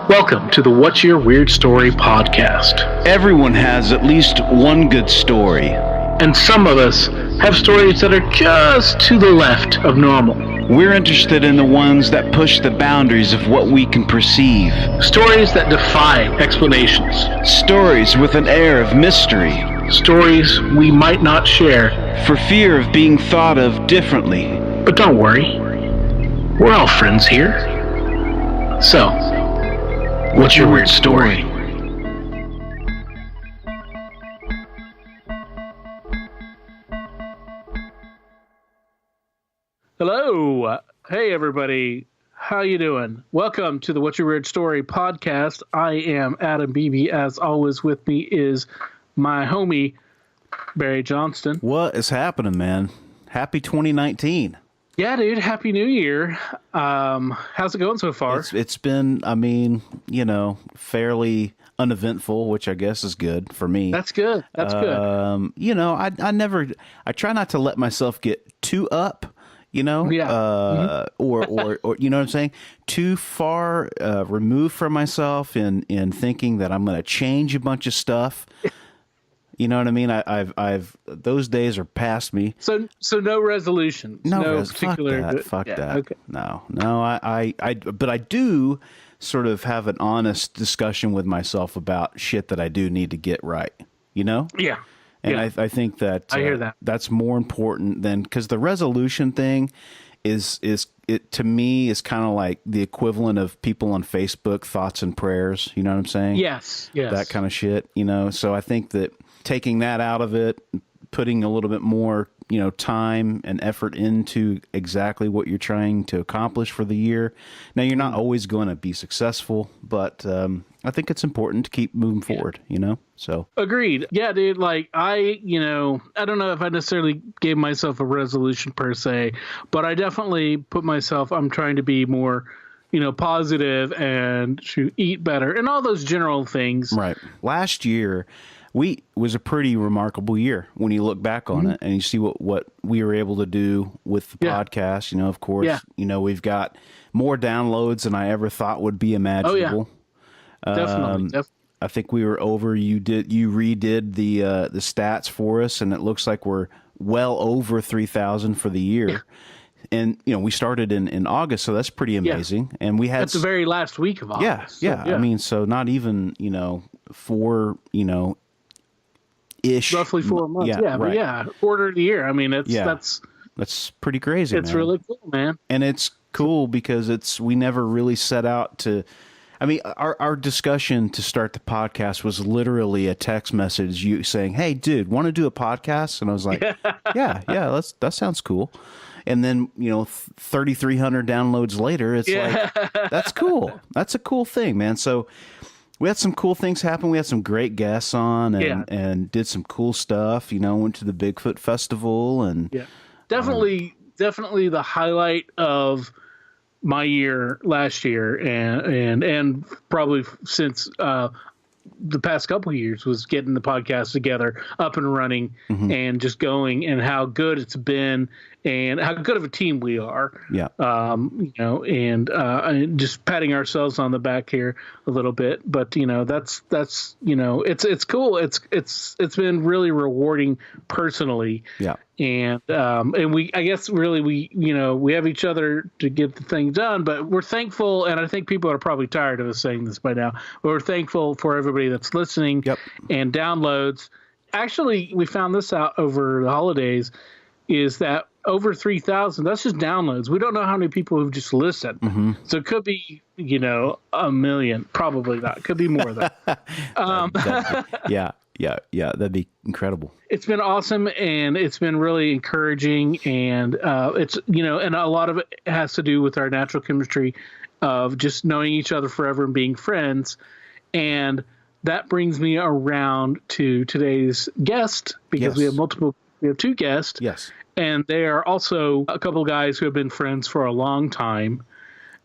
Welcome to the What's Your Weird Story podcast. Everyone has at least one good story. And some of us have stories that are just to the left of normal. We're interested in the ones that push the boundaries of what we can perceive. Stories that defy explanations. Stories with an air of mystery. Stories we might not share for fear of being thought of differently. But don't worry, we're all friends here. So, what's your weird story? Hello. Hey, everybody. How you doing? Welcome to the What's Your Weird Story podcast. I am Adam Beebe. As always, with me is my homie, Barry Johnston. What is happening, man? Happy 2019. Yeah, dude. Happy New Year. How's it going so far? It's been, fairly uneventful, which I guess is good for me. That's good. That's good. I try not to let myself get too up, Yeah. or you know what I'm saying? Too far removed from myself in thinking that I'm going to change a bunch of stuff. You know what I mean? I've those days are past me. So no resolutions. No particular. Fuck that. Okay. No. But I do sort of have an honest discussion with myself about shit that I do need to get right. You know? Yeah. And I think that I hear that. That's more important than, because the resolution thing is it to me is kind of like the equivalent of people on Facebook thoughts and prayers. You know what I'm saying? Yes. That kind of shit. So I think that taking that out of it, putting a little bit more, time and effort into exactly what you're trying to accomplish for the year. Now, you're not always going to be successful, but I think it's important to keep moving forward, So agreed. Yeah, dude. Like I don't know if I necessarily gave myself a resolution per se, but I definitely put myself, I'm trying to be more, positive and to eat better and all those general things. Right. Last year, was a pretty remarkable year when you look back on it and you see what we were able to do with the podcast. Of course, we've got more downloads than I ever thought would be imaginable. Oh, yeah. Definitely. I think we were over. You redid the stats for us, and it looks like we're well over 3,000 for the year. Yeah. And we started in August, so that's pretty amazing. Yeah. And we had the very last week of August. Yeah. I mean, so not even 4 ish, roughly 4 months. Yeah, right. But quarter of the year. I mean, that's pretty crazy. It's really cool, man. And it's cool because we never really set out to. I mean, our discussion to start the podcast was literally a text message, you saying, "Hey, dude, want to do a podcast?" And I was like, "Yeah, that sounds cool." And then 3,300 downloads later, it's like, that's cool. That's a cool thing, man. So we had some cool things happen. We had some great guests on and did some cool stuff. Went to the Bigfoot Festival and definitely the highlight of my year last year and probably since the past couple of years was getting the podcast together, up and running, and just going, and how good it's been, and how good of a team we are. Yeah. And just patting ourselves on the back here a little bit, but that's it's cool. It's been really rewarding personally. Yeah. And we have each other to get the thing done, but we're thankful, and I think people are probably tired of us saying this by now, but we're thankful for everybody that's listening and downloads. Actually, we found this out over the holidays, is that over 3,000, that's just downloads. We don't know how many people who've just listened. So it could be, a million. Probably not. It could be more than Yeah, that'd be incredible. It's been awesome, and it's been really encouraging, and it's and a lot of it has to do with our natural chemistry of just knowing each other forever and being friends. And that brings me around to today's guest, because we have 2 guests. Yes. And they are also a couple of guys who have been friends for a long time.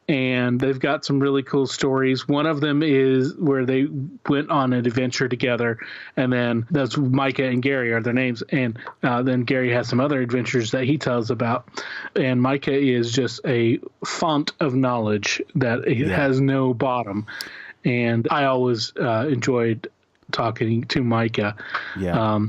And they've got some really cool stories. One of them is where they went on an adventure together, and then that's Micah and Gary are their names. And then Gary has some other adventures that he tells about. And Micah is just a font of knowledge that has no bottom. and I always enjoyed talking to Micah. Yeah.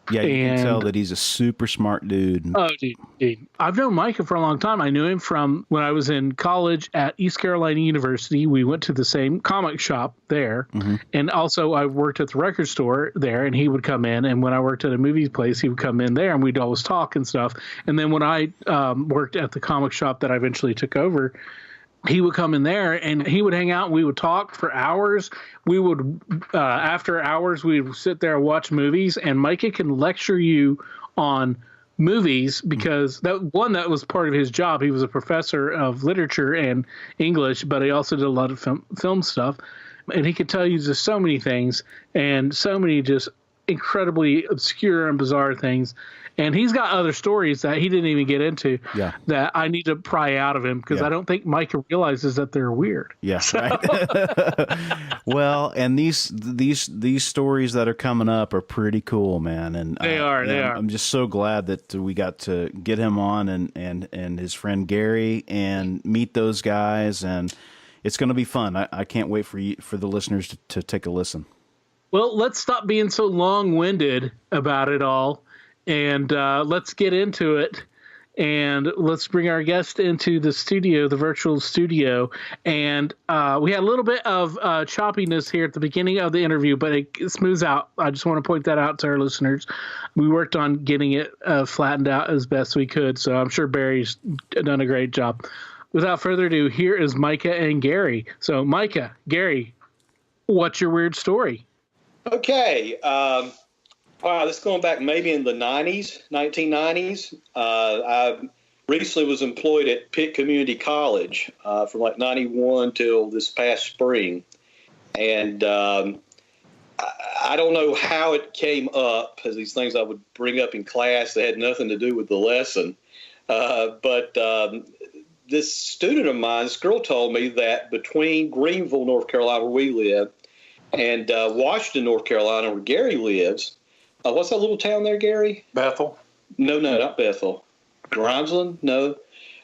Yeah, you can tell that he's a super smart dude. Oh, dude. I've known Micah for a long time. I knew him from when I was in college at East Carolina University. We went to the same comic shop there. Mm-hmm. And also I worked at the record store there, and he would come in. And when I worked at a movie place, he would come in there, and we'd always talk and stuff. And then when I worked at the comic shop that I eventually took over, he would come in there and he would hang out and we would talk for hours. We would, after hours, we would sit there and watch movies, and Micah can lecture you on movies because that was part of his job. He was a professor of literature and English, but he also did a lot of film stuff. And he could tell you just so many things and so many just incredibly obscure and bizarre things. And he's got other stories that he didn't even get into that I need to pry out of him because I don't think Micah realizes that they're weird. Yes, right. Well, and these stories that are coming up are pretty cool, man. And they are. I'm just so glad that we got to get him on and his friend Gary and meet those guys, and it's going to be fun. I can't wait for the listeners to take a listen. Well, let's stop being so long-winded about it all. And let's get into it, and let's bring our guest into the studio, the virtual studio. And we had a little bit of choppiness here at the beginning of the interview, but it smooths out. I just want to point that out to our listeners. We worked on getting it flattened out as best we could, so I'm sure Barry's done a great job. Without further ado, here is Micah and Gary. So, Micah, Gary, what's your weird story? Okay. Wow, this is going back maybe in the 1990s. I recently was employed at Pitt Community College from like 91 till this past spring. And I don't know how it came up, as these things I would bring up in class that had nothing to do with the lesson. But this student of mine, this girl told me that between Greenville, North Carolina, where we live, and Washington, North Carolina, where Gary lives, what's that little town there, Gary? Bethel? No, not Bethel. Grimesland? No.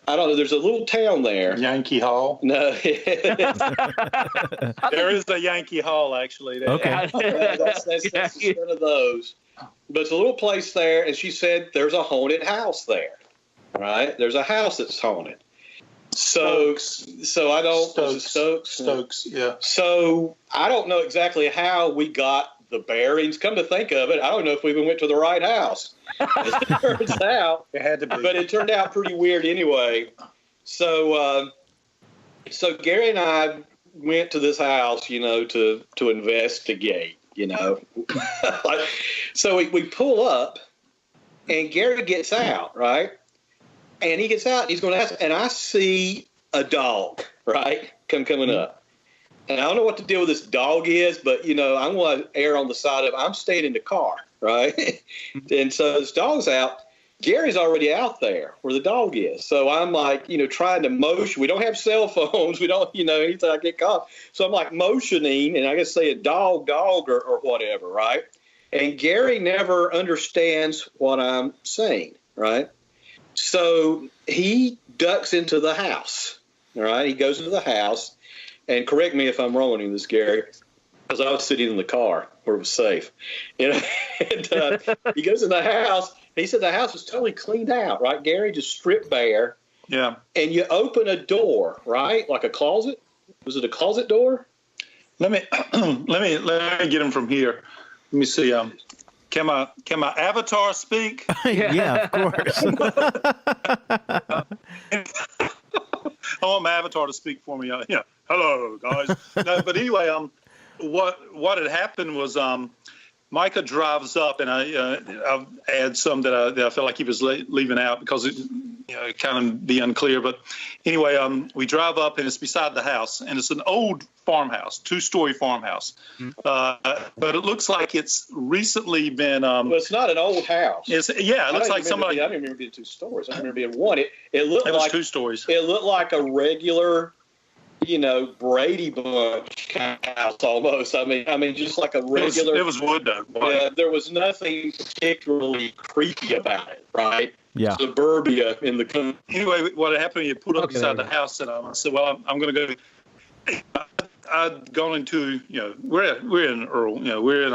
I don't know. There's a little town there. Yankee Hall? No. There is a Yankee Hall, actually. Okay. That's one of those. But it's a little place there, and she said there's a haunted house there, right? There's a house that's haunted. Stokes, yeah. So I don't know exactly how we got the bearings. Come to think of it, I don't know if we even went to the right house. As it turns out, it had to be, but it turned out pretty weird anyway. So Gary and I went to this house, to investigate, So we pull up, and Gary gets out, right? And he gets out, and he's going to ask, and I see a dog, right, coming up. And I don't know what the deal with this dog is, but, I'm going to err on the side of I'm staying in the car, right? And so this dog's out. Gary's already out there where the dog is. So I'm like, trying to motion. We don't have cell phones. We don't, anything I get caught. So I'm like motioning, and I guess say a dog, or whatever, right? And Gary never understands what I'm saying, right? So he ducks into the house, all right? He goes into the house. And correct me if I'm wrong on this, Gary, because I was sitting in the car where it was safe. And he goes in the house. And he said the house was totally cleaned out, right, Gary? Just stripped bare. Yeah. And you open a door, right, like a closet. Was it a closet door? Let me get him from here. Let me see. Can my avatar speak? Yeah, of course. I want my avatar to speak for me. Hello, guys. No, but anyway, what had happened was Micah drives up, and I'll add some that I felt like he was leaving out because it kind of be unclear. But anyway, we drive up, and it's beside the house, and it's an old farmhouse, 2-story farmhouse. Mm-hmm. But it looks like it's recently been. Well, it's not an old house. It looks like somebody. I don't remember being 2 stories. I remember being one. It looked like 2 stories. It looked like a regular, Brady Bunch kind of house almost. I mean, just like a regular. It was wood though. Yeah, there was nothing particularly creepy about it, right? Yeah. Suburbia in the country. Anyway, what happened? You pulled up beside the house, and I said, "Well, I'm going to go." I'd gone into, we're in rural, we're in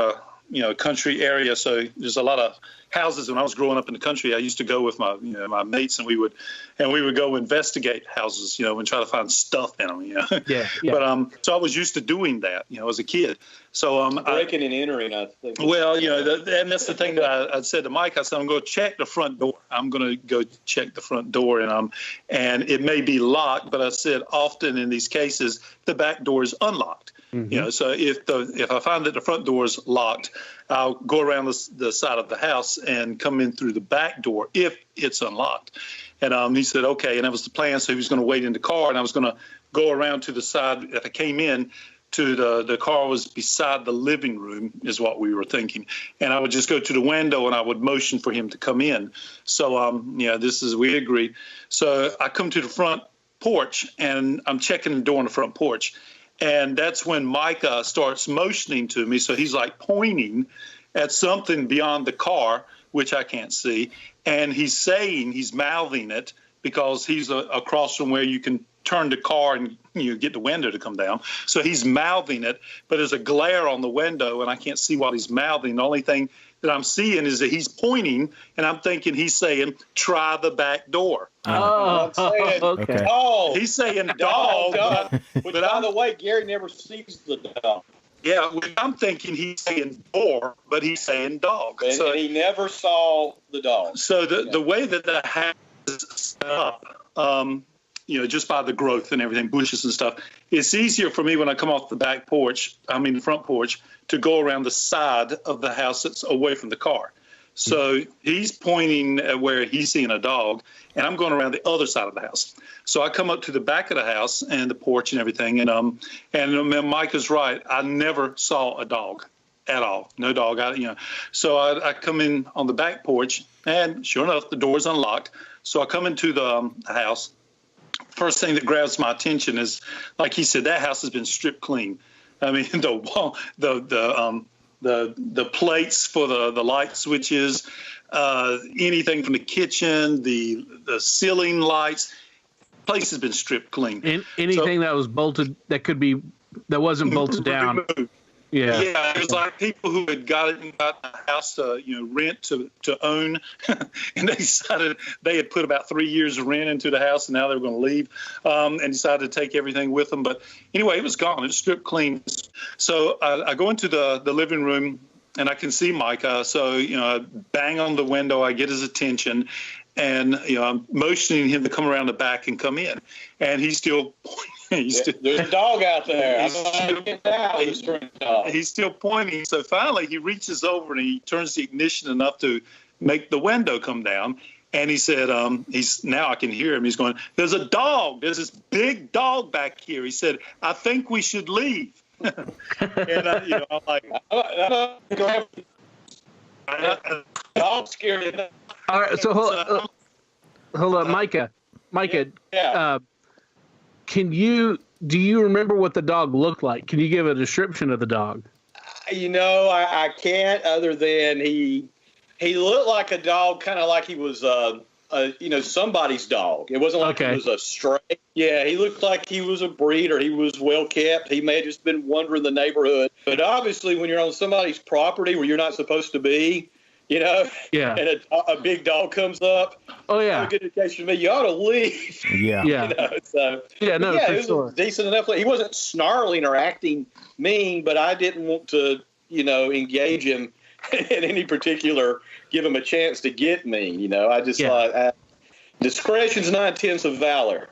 a country area, so there's a lot of houses. When I was growing up in the country, I used to go with my my mates, and we would go investigate houses, and try to find stuff in them, Yeah. But so I was used to doing that, as a kid. So breaking and entering, I think. Well, and that's the thing that I said to Mike. I said, I'm going to check the front door. I'm going to go check the front door, and it may be locked, but I said often in these cases the back door is unlocked. Mm-hmm. So if I find that the front door is locked, I'll go around the side of the house and come in through the back door if it's unlocked. And he said, okay, and that was the plan. So he was going to wait in the car, and I was going to go around to the side. If I came in to the car was beside the living room is what we were thinking. And I would just go to the window and I would motion for him to come in. So, we agreed. So I come to the front porch and I'm checking the door on the front porch. And that's when Micah starts motioning to me. So he's like pointing at something beyond the car, which I can't see. And he's mouthing it because he's across from where you can turn the car and get the window to come down. So he's mouthing it, but there's a glare on the window and I can't see what he's mouthing. The only thing that I'm seeing is that he's pointing, and I'm thinking he's saying, try the back door. Oh, okay. Oh, he's saying dog. But by the way, Gary never sees the dog. Yeah, I'm thinking he's saying door, but he's saying dog. And he never saw the dog. So the way that the house is set up, just by the growth and everything, bushes and stuff, it's easier for me when I come off the front porch, to go around the side of the house that's away from the car. So he's pointing at where he's seeing a dog, and I'm going around the other side of the house. So I come up to the back of the house and the porch and everything, and Mike is right. I never saw a dog at all. No dog. So I come in on the back porch, and sure enough, the door's unlocked. So I come into the house. First thing that grabs my attention is, like he said, that house has been stripped clean. I mean, the wall, the plates for the light switches, anything from the kitchen, the ceiling lights, place has been stripped clean. Anything that was bolted, that wasn't bolted down. Yeah, it was like people who had got a house to rent to own, and they decided they had put about 3 years of rent into the house, and now they were going to leave, and decided to take everything with them. But anyway, it was gone. It was stripped clean. So I go into the living room, and I can see Micah. So I bang on the window. I get his attention, and I'm motioning him to come around the back and come in, and he's still pointing. There's a dog out there. He's still pointing. So finally, he reaches over and he turns the ignition enough to make the window come down. And he said, now I can hear him. He's going, there's a dog. There's this big dog back here. He said, I think we should leave. And I'm like, dog scared. All right, so hold on, Micah. Yeah. Do you remember what the dog looked like? Can you give a description of the dog? I can't, other than he looked like a dog, kind of like he was somebody's dog. It wasn't like he was a stray. Yeah, he looked like he was a breed, or he was well kept. He may have just been wandering the neighborhood. But obviously, when you're on somebody's property where you're not supposed to be, and a big dog comes up, a good indication to me, you ought to leave. Yeah. It was decent enough. He wasn't snarling or acting mean, but I didn't want to, engage him in any particular, give him a chance to get mean. I just thought discretion's 9/10 of valor.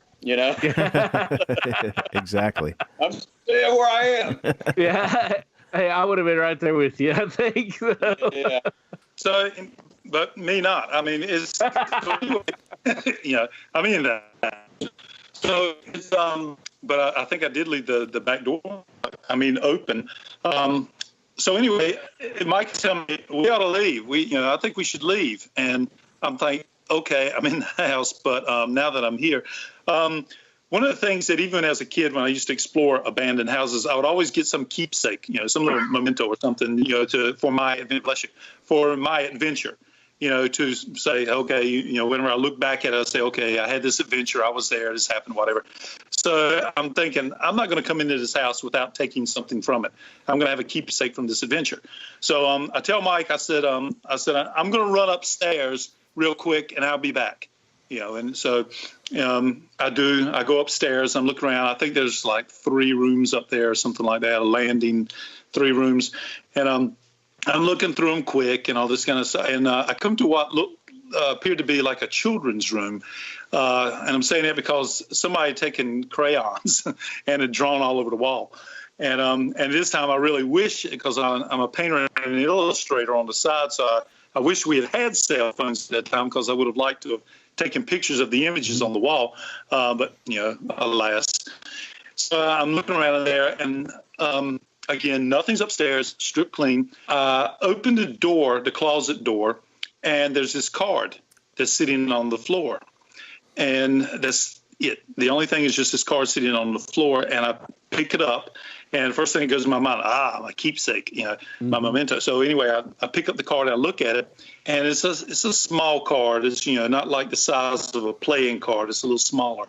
Exactly. I'm staying where I am. Yeah. Hey, I would have been right there with you, I think. Yeah. So, but me not. I mean, it's I mean that. So it's but I think I did leave the back door. Open. So anyway, Mike tell me we ought to leave. I think we should leave. And I'm thinking, okay, I'm in the house, but now that I'm here, one of the things that even as a kid, when I used to explore abandoned houses, I would always get some keepsake, some little memento or something, for my adventure. to say, okay, whenever I look back at it, I say, okay, I had this adventure, I was there, this happened, whatever. So I'm thinking, I'm not going to come into this house without taking something from it. I'm going to have a keepsake from this adventure. So I tell Mike, I said, I'm going to run upstairs real quick and I'll be back. And so I go upstairs, I'm looking around. I think there's like 3 rooms up there or something like that, a landing, 3 rooms. And I'm looking through them quick and all this kind of stuff. And I come to what appeared to be like a children's room. And I'm saying that because somebody had taken crayons and had drawn all over the wall. And this time I really wish, because I'm a painter and an illustrator on the side, so I wish we had cell phones at that time, because I would have liked to have taken pictures of the images on the wall. But, alas. So I'm looking around in there, and again, nothing's upstairs, stripped clean. Open the door, the closet door, and there's this card that's sitting on the floor. And that's it. The only thing is just this card sitting on the floor, and I pick it up, and the first thing that goes in my mind, my keepsake, my memento. So anyway, I pick up the card, and I look at it, and it's a small card. It's, not like the size of a playing card. It's a little smaller.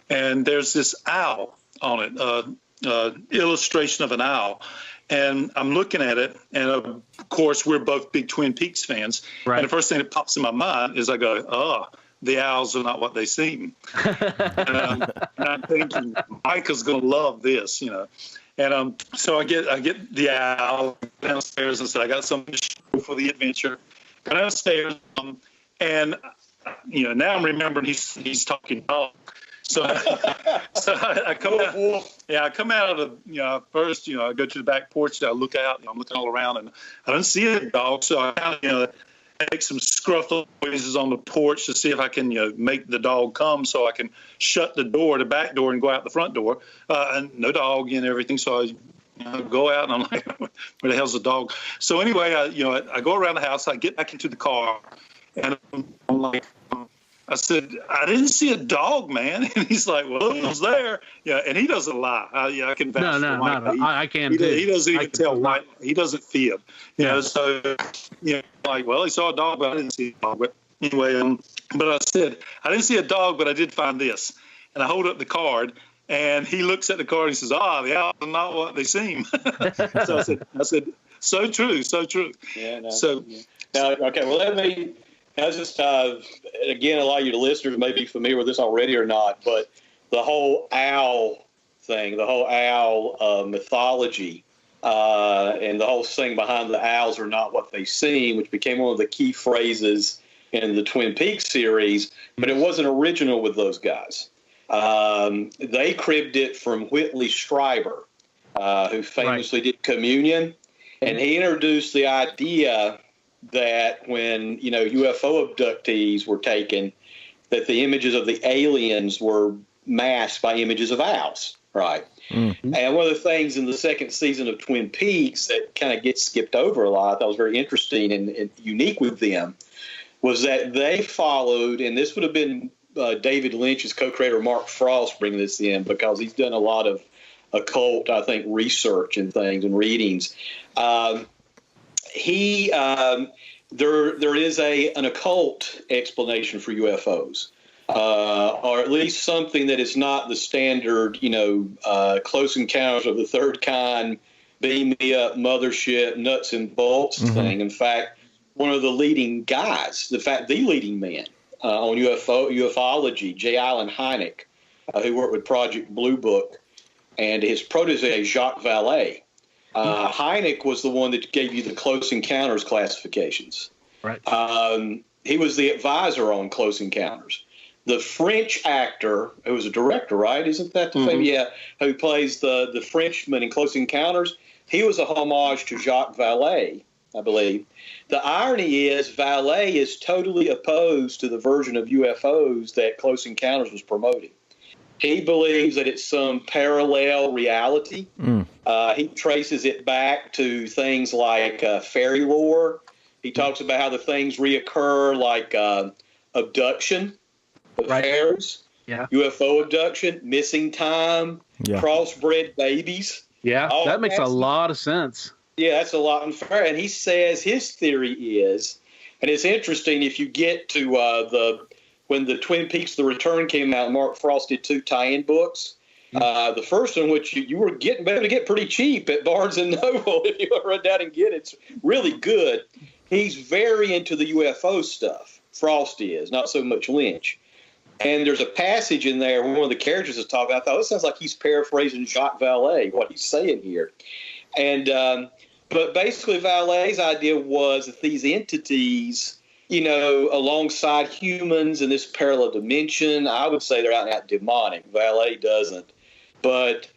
And there's this owl on it, illustration of an owl. And I'm looking at it, and of course, we're both big Twin Peaks fans. Right. And the first thing that pops in my mind is I go, the owls are not what they seem. And I'm thinking, Micah's going to love this, And so I get the owl downstairs and said, I got something to show for the adventure. Go downstairs, and now I'm remembering he's talking dog. So I come out. Yeah, I come out of the first. I go to the back porch. I look out. I'm looking all around, and I don't see a dog. So I kind of make some scruffle noises on the porch to see if I can make the dog come, so I can shut the door, the back door, and go out the front door. And no dog and everything. So I go out, and I'm like, where the hell's the dog? So anyway, I go around the house. I get back into the car, and I'm like, I said, I didn't see a dog, man. And he's like, well, it was there. Yeah, and he doesn't lie. I can vouch for Mike. I can. He doesn't even tell Mike. He doesn't fib. So like, well, he saw a dog, but I didn't see a dog. But anyway, but I said, I didn't see a dog, but I did find this. And I hold up the card, and he looks at the card and he says, the owls are not what they seem. So I said, so true, so true. Yeah. No, Now, okay, well, let me. Now, just again, a lot of your listeners may be familiar with this already or not, but the whole owl thing, the whole owl mythology, and the whole thing behind the owls are not what they seem, which became one of the key phrases in the Twin Peaks series, but it wasn't original with those guys. They cribbed it from Whitley Strieber, who famously did Communion, and he introduced the idea that when, UFO abductees were taken, that the images of the aliens were masked by images of owls, right? Mm-hmm. And one of the things in the second season of Twin Peaks that kind of gets skipped over a lot, that was very interesting and unique with them, was that they followed, and this would have been David Lynch's co-creator Mark Frost bringing this in, because he's done a lot of occult, I think, research and things and readings. There is an occult explanation for UFOs, or at least something that is not the standard, Close Encounters of the Third Kind, beam me up, mothership, nuts and bolts thing. In fact, one of the leading guys, the leading man on ufology, J. Allen Hynek, who worked with Project Blue Book, and his protege, Jacques Vallée. Hynek was the one that gave you the Close Encounters classifications. Right. He was the advisor on Close Encounters. The French actor, who was a director, right? Isn't that the thing? Yeah, who plays the Frenchman in Close Encounters? He was a homage to Jacques Vallée, I believe. The irony is Vallée is totally opposed to the version of UFOs that Close Encounters was promoting. He believes that it's some parallel reality. He traces it back to things like fairy lore. He talks about how the things reoccur, like abduction of hares, UFO abduction, missing time, crossbred babies. Yeah, that makes a lot of sense. Yeah, that's a lot unfair. And he says his theory is, And it's interesting if you get to when the Twin Peaks: The Return came out, Mark Frost did 2 tie-in books. The first one, which you were able to get pretty cheap at Barnes and Noble, if you want to run down and get it, it's really good. He's very into the UFO stuff. Frost is, not so much Lynch. And there's a passage in there where one of the characters is talking. I thought, it sounds like he's paraphrasing Jacques Vallée, what he's saying here. And but basically, Vallée's idea was that these entities, alongside humans in this parallel dimension, I would say they're out and out demonic. Vallée doesn't. But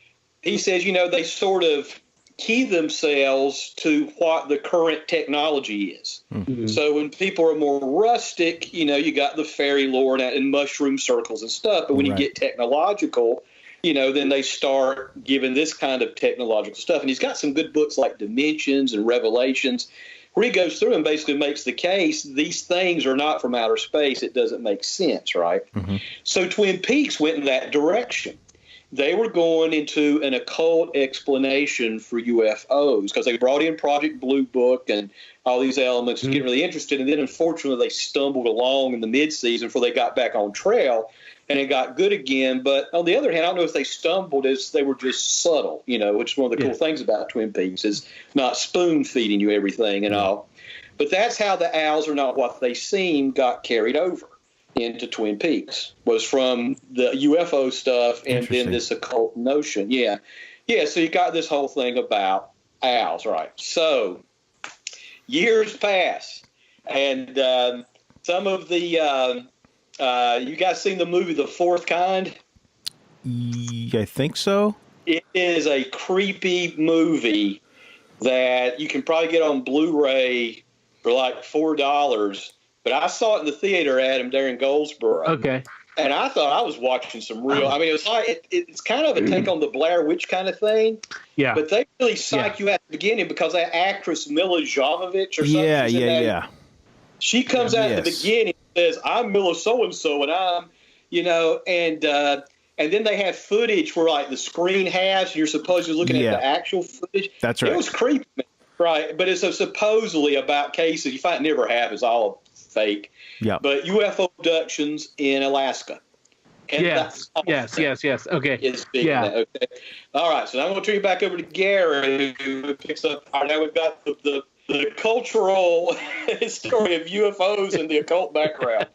he says, they sort of key themselves to what the current technology is. Mm-hmm. So when people are more rustic, you got the fairy lore and mushroom circles and stuff. But when you get technological, then they start giving this kind of technological stuff. And he's got some good books like Dimensions and Revelations, where he goes through and basically makes the case these things are not from outer space. It doesn't make sense, right? Mm-hmm. So Twin Peaks went in that direction. They were going into an occult explanation for UFOs because they brought in Project Blue Book and all these elements to get really interested. And then, unfortunately, they stumbled along in the mid-season before they got back on trail, and it got good again. But on the other hand, I don't know if they stumbled as they were just subtle, which is one of the cool things about Twin Peaks is not spoon-feeding you everything and all. But that's how the owls are not what they seem got carried over into Twin Peaks, was from the UFO stuff and then this occult notion. Yeah. So you got this whole thing about owls, right? So years pass, and some of the you guys seen the movie The Fourth Kind? I think so. It is a creepy movie that you can probably get on Blu-ray for like $4. But I saw it in the theater, Adam, there in Goldsboro. Okay. And I thought I was watching some real. I mean, it was like it's kind of a take on the Blair Witch kind of thing. Yeah. But they really psych you at the beginning because that actress Mila Jovovich or something. Yeah. She comes out at the beginning and says, "I'm Mila so and so, and I'm, and then they have footage where like the screen halves, and you're supposedly looking at the actual footage. That's right. It was creepy, right? But it's supposedly about cases you find never happens. All fake. Yeah. But UFO abductions in Alaska. And yes. Okay. Is big. Okay. All right. So I'm going to turn you back over to Gary, who picks up. All right, now we've got the cultural story of UFOs and the occult background.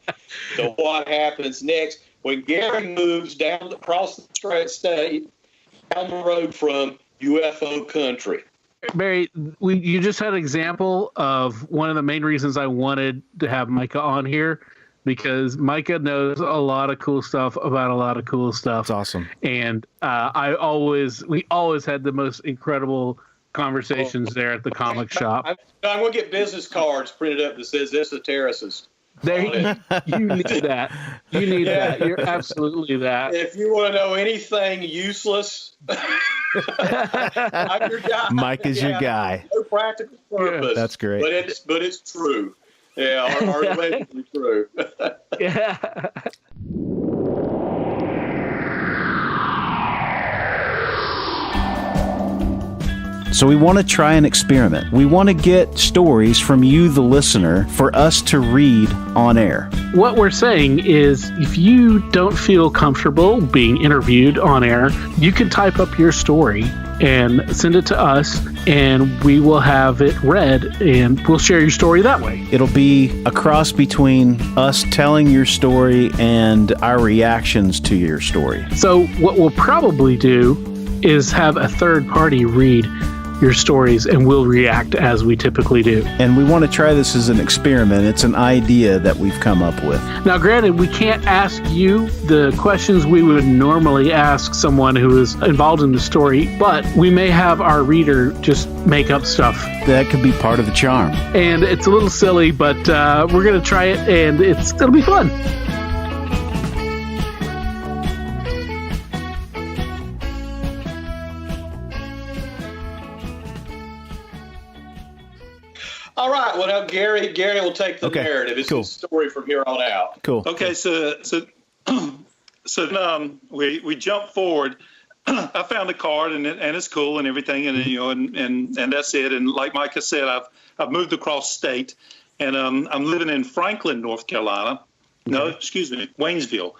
So what happens next when Gary moves down across the state, down the road from UFO country? Barry, you just had an example of one of the main reasons I wanted to have Micah on here, because Micah knows a lot of cool stuff about a lot of cool stuff. That's awesome. And we always had the most incredible conversations there at the comic shop. I'm going to get business cards printed up that says esotericist. You need that. You need that. You're absolutely that. If you want to know anything useless, I'm your guy. Mike is your guy. No practical purpose. Yeah, that's great. But it's true. Yeah, or allegedly true. Yeah. So we want to try an experiment. We want to get stories from you, the listener, for us to read on air. What we're saying is if you don't feel comfortable being interviewed on air, you can type up your story and send it to us, and we will have it read, and we'll share your story that way. It'll be a cross between us telling your story and our reactions to your story. So what we'll probably do is have a third party read your stories, and we'll react as we typically do. And we want to try this as an experiment. It's an idea that we've come up with. Now, granted, we can't ask you the questions we would normally ask someone who is involved in the story, but we may have our reader just make up stuff. That could be part of the charm. And it's a little silly, but we're going to try it, and it'll be fun. All right. Well, now Gary will take the narrative. It's a story from here on out. Cool. Okay. So we jump forward. I found the card and it's cool and everything, and that's it. And like Micah said, I've moved across state, and I'm living in Franklin, North Carolina. No, excuse me, Waynesville.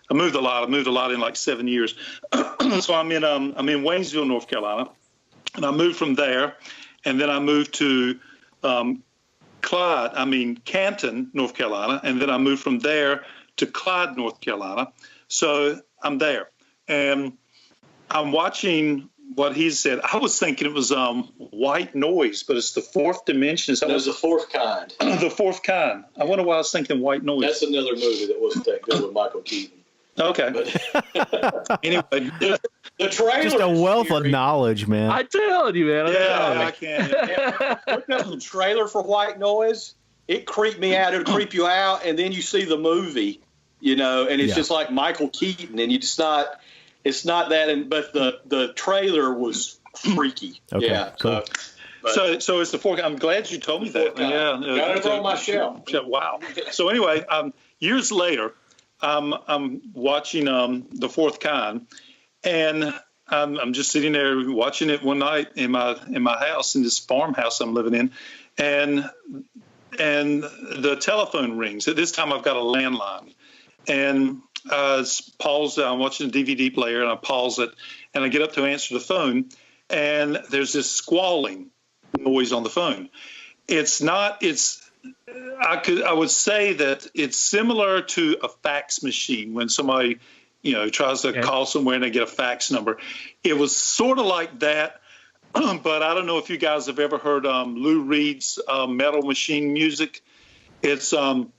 I moved a lot in like 7 years. So I'm in Waynesville, North Carolina, and I moved from there, and then I moved to Canton, North Carolina, and then I moved from there to Clyde, North Carolina. So I'm there, and I'm watching what he said. I was thinking it was white noise, but it's the fourth dimension. There's the fourth kind. The fourth kind. I wonder why I was thinking white noise. That's another movie that wasn't that good with Michael Keaton. Okay. But anyway, the trailer. Just a wealth of knowledge, man. I tell you, man. I can't. Look at the trailer for White Noise. It creeped me out. It'll creep you out, and then you see the movie, and it's just like Michael Keaton, and it's not that. But the trailer was freaky. Okay, yeah. cool. So it's the fourth. I'm glad you told me that. Yeah. Got it on my shelf. Wow. So anyway, years later, I'm watching the Fourth Kind, and I'm just sitting there watching it one night in my house, in this farmhouse I'm living in, and the telephone rings. At this time, I've got a landline, and I'm watching a DVD player, and I pause it, and I get up to answer the phone, and there's this squalling noise on the phone. I would say that it's similar to a fax machine when somebody, tries to call somewhere and they get a fax number. It was sort of like that, but I don't know if you guys have ever heard Lou Reed's Metal Machine music. It's kind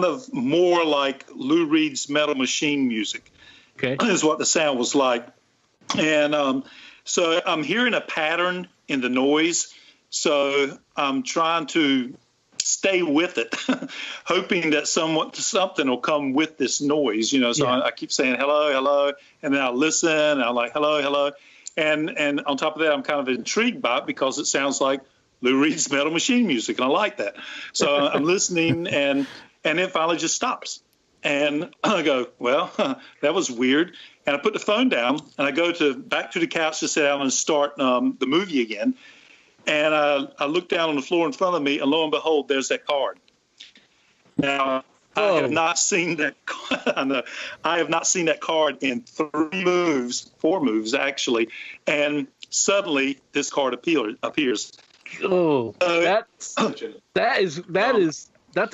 of more like Lou Reed's Metal Machine music. Okay, is what the sound was like, and so I'm hearing a pattern in the noise. So I'm trying to stay with it, hoping that something will come with this noise, So I keep saying hello, hello, and then I listen, and I'm like hello, hello, and on top of that, I'm kind of intrigued by it because it sounds like Lou Reed's Metal Machine music, and I like that. So I'm listening, and it finally just stops, and I go, well, that was weird, and I put the phone down, and I go back to the couch to sit down and start the movie again. And I look down on the floor in front of me, and lo and behold, there's that card. Now, I have not seen that. I have not seen that card in 4 moves actually, and suddenly this card appears. Oh, that's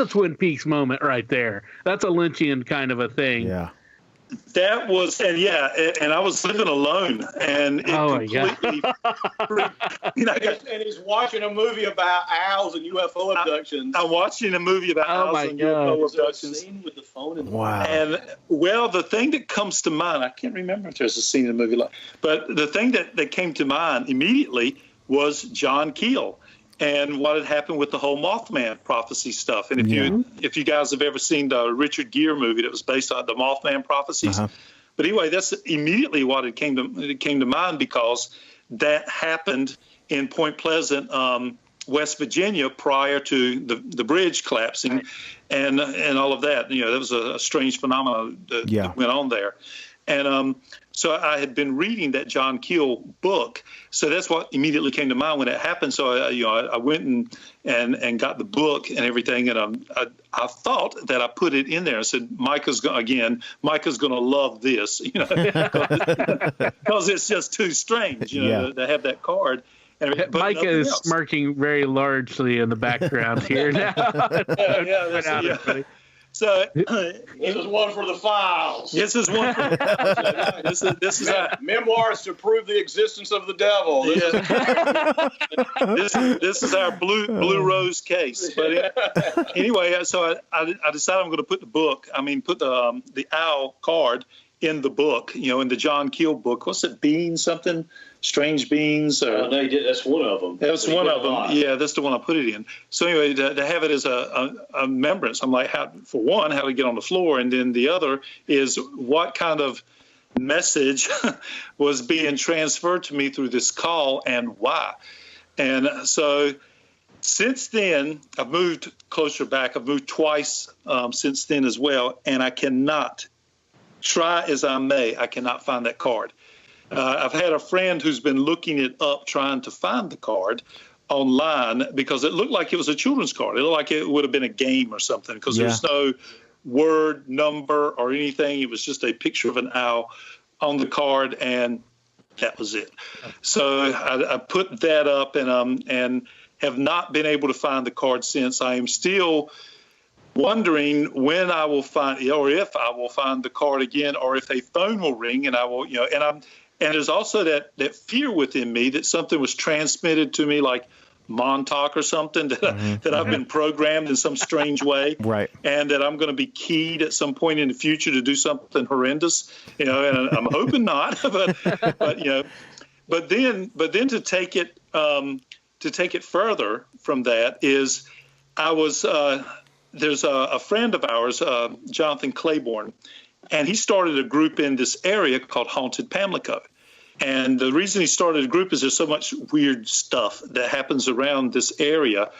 a Twin Peaks moment right there. That's a Lynchian kind of a thing. Yeah. That was, and I was living alone, and it completely, and he's watching a movie about owls and UFO abductions. I'm watching a movie about owls and UFO abductions. Scene with the phone in wow. And the thing that comes to mind, I can't remember if there's a scene in the movie, but the thing that came to mind immediately was John Keel. And what had happened with the whole Mothman prophecy stuff. And if you guys have ever seen the Richard Gere movie that was based on the Mothman prophecies. But anyway, that's immediately what it came to mind, because that happened in Point Pleasant, West Virginia, prior to the bridge collapsing, and all of that. That was a strange phenomenon that went on there. And so I had been reading that John Keel book, so that's what immediately came to mind when it happened. So I went and got the book and everything, and I thought that I put it in there. I said, Micah's going to love this, because it's just too strange, to have that card. And Micah is smirking very largely in the background here now. So this is one for the files. This is one for the files. This is memoirs to prove the existence of the devil. This is our blue rose case. But anyway, so I decided I'm going to put the owl card in the book, in the John Keel book. What's it? Beans something? Strange Beans? No, you did. That's one of them. That's one of them. Yeah, that's the one I put it in. So anyway, to have it as a remembrance, I'm like, how to get on the floor, and then the other is what kind of message was being transferred to me through this call, and why. And so since then, I've moved closer back. I've moved twice since then as well, and I cannot, try as I may, I cannot find that card. I've had a friend who's been looking it up, trying to find the card, online because it looked like it was a children's card. It looked like it would have been a game or something because there's no word, number, or anything. It was just a picture of an owl on the card, and that was it. So I put that up and have not been able to find the card since. I am still wondering when I will find, or if I will find the card again, or if a phone will ring and I will, and there's also that fear within me that something was transmitted to me, like Montauk or something, that I've been programmed in some strange way, right? And that I'm going to be keyed at some point in the future to do something horrendous, and I'm hoping not, but then to take it further from that is, I was there's a friend of ours, Jonathan Claiborne, and he started a group in this area called Haunted Pamlico. And the reason he started a group is there's so much weird stuff that happens around this area.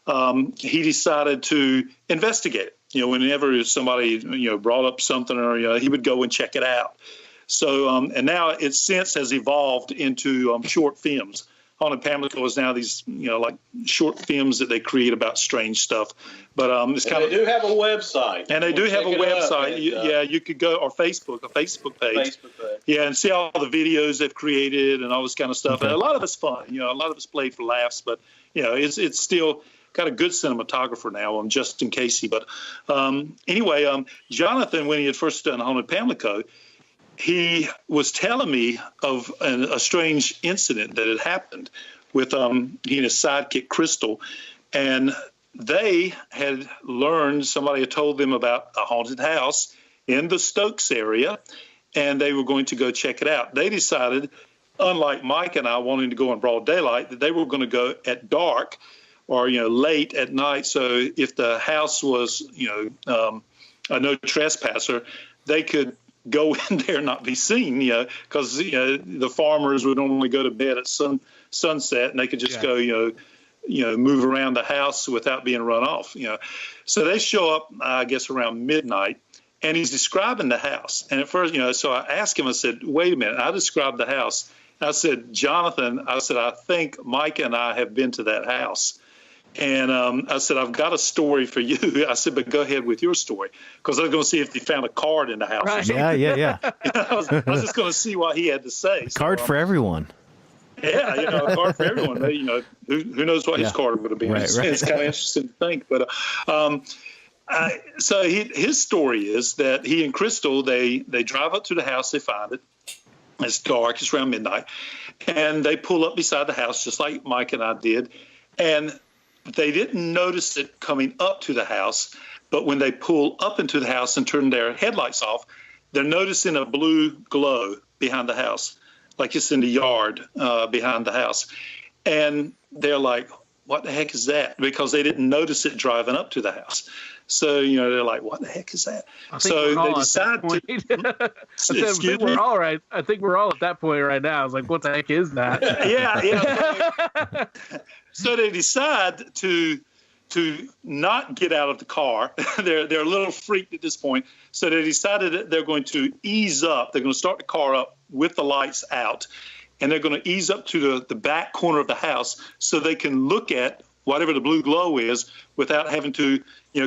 He decided to investigate it. Whenever somebody, brought up something, or, he would go and check it out. So, and now it since has evolved into short films. Haunted Pamlico is now these, like short films that they create about strange stuff. But it's kind of. They do have a website. And they do have a website. You could go, or a Facebook page. Yeah, and see all the videos they've created and all this kind of stuff. Okay. And a lot of it's fun. A lot of it's played for laughs, but it's still got a good cinematographer now, Justin Casey. But anyway, Jonathan, when he had first done Haunted Pamlico, he was telling me of a strange incident that had happened with he and his sidekick Crystal, and they had learned, somebody had told them about a haunted house in the Stokes area, and they were going to go check it out. They decided, unlike Mike and I wanting to go in broad daylight, that they were going to go at dark or late at night. So if the house was a no trespasser, they could go in there and not be seen, because the farmers would normally go to bed at sunset, and they could just go, move around the house without being run off, So they show up, I guess, around midnight, and he's describing the house. And at first, so I asked him, I said, wait a minute, I described the house. And I said, Jonathan, I think Mike and I have been to that house. And I said, I've got a story for you. I said, but go ahead with your story, because I was going to see if he found a card in the house. Right. Yeah. I was just going to see what he had to say. Card for everyone. Yeah, a card for everyone. Who knows what his card would have been. Right. It's kind of interesting to think. But so his story is that he and Crystal, they drive up to the house, they find it. It's dark, it's around midnight, and they pull up beside the house just like Mike and I did, and they didn't notice it coming up to the house, but when they pull up into the house and turn their headlights off, they're noticing a blue glow behind the house, like it's in the yard behind the house. And they're like, what the heck is that? Because they didn't notice it driving up to the house. So, they're like, what the heck is that? So they decide to. We're all right. I think we're all at that point right now. It's like, what the heck is that? Yeah. So they decide to not get out of the car. They're a little freaked at this point. So they decided that they're going to ease up. They're going to start the car up with the lights out, and they're going to ease up to the back corner of the house so they can look at whatever the blue glow is without having to,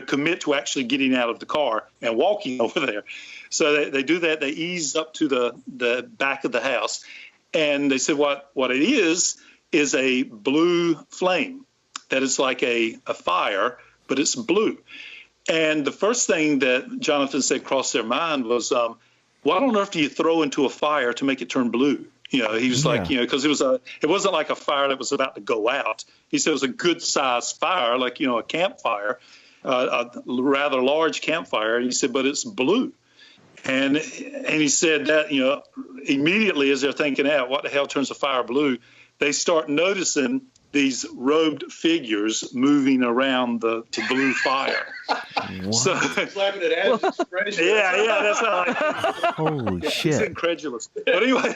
commit to actually getting out of the car and walking over there. So they do that. They ease up to the back of the house, and they said what it is a blue flame that is like a fire, but it's blue. And the first thing that Jonathan said crossed their mind was, what on earth do you throw into a fire to make it turn blue? He was like, because it wasn't like a fire that was about to go out. He said it was a good sized fire, like, a campfire, a rather large campfire. And he said, but it's blue. And he said that, immediately as they're thinking out, what the hell turns a fire blue? They start noticing these robed figures moving around the blue fire. So, yeah, that's how. Holy shit! It's incredulous. But anyway,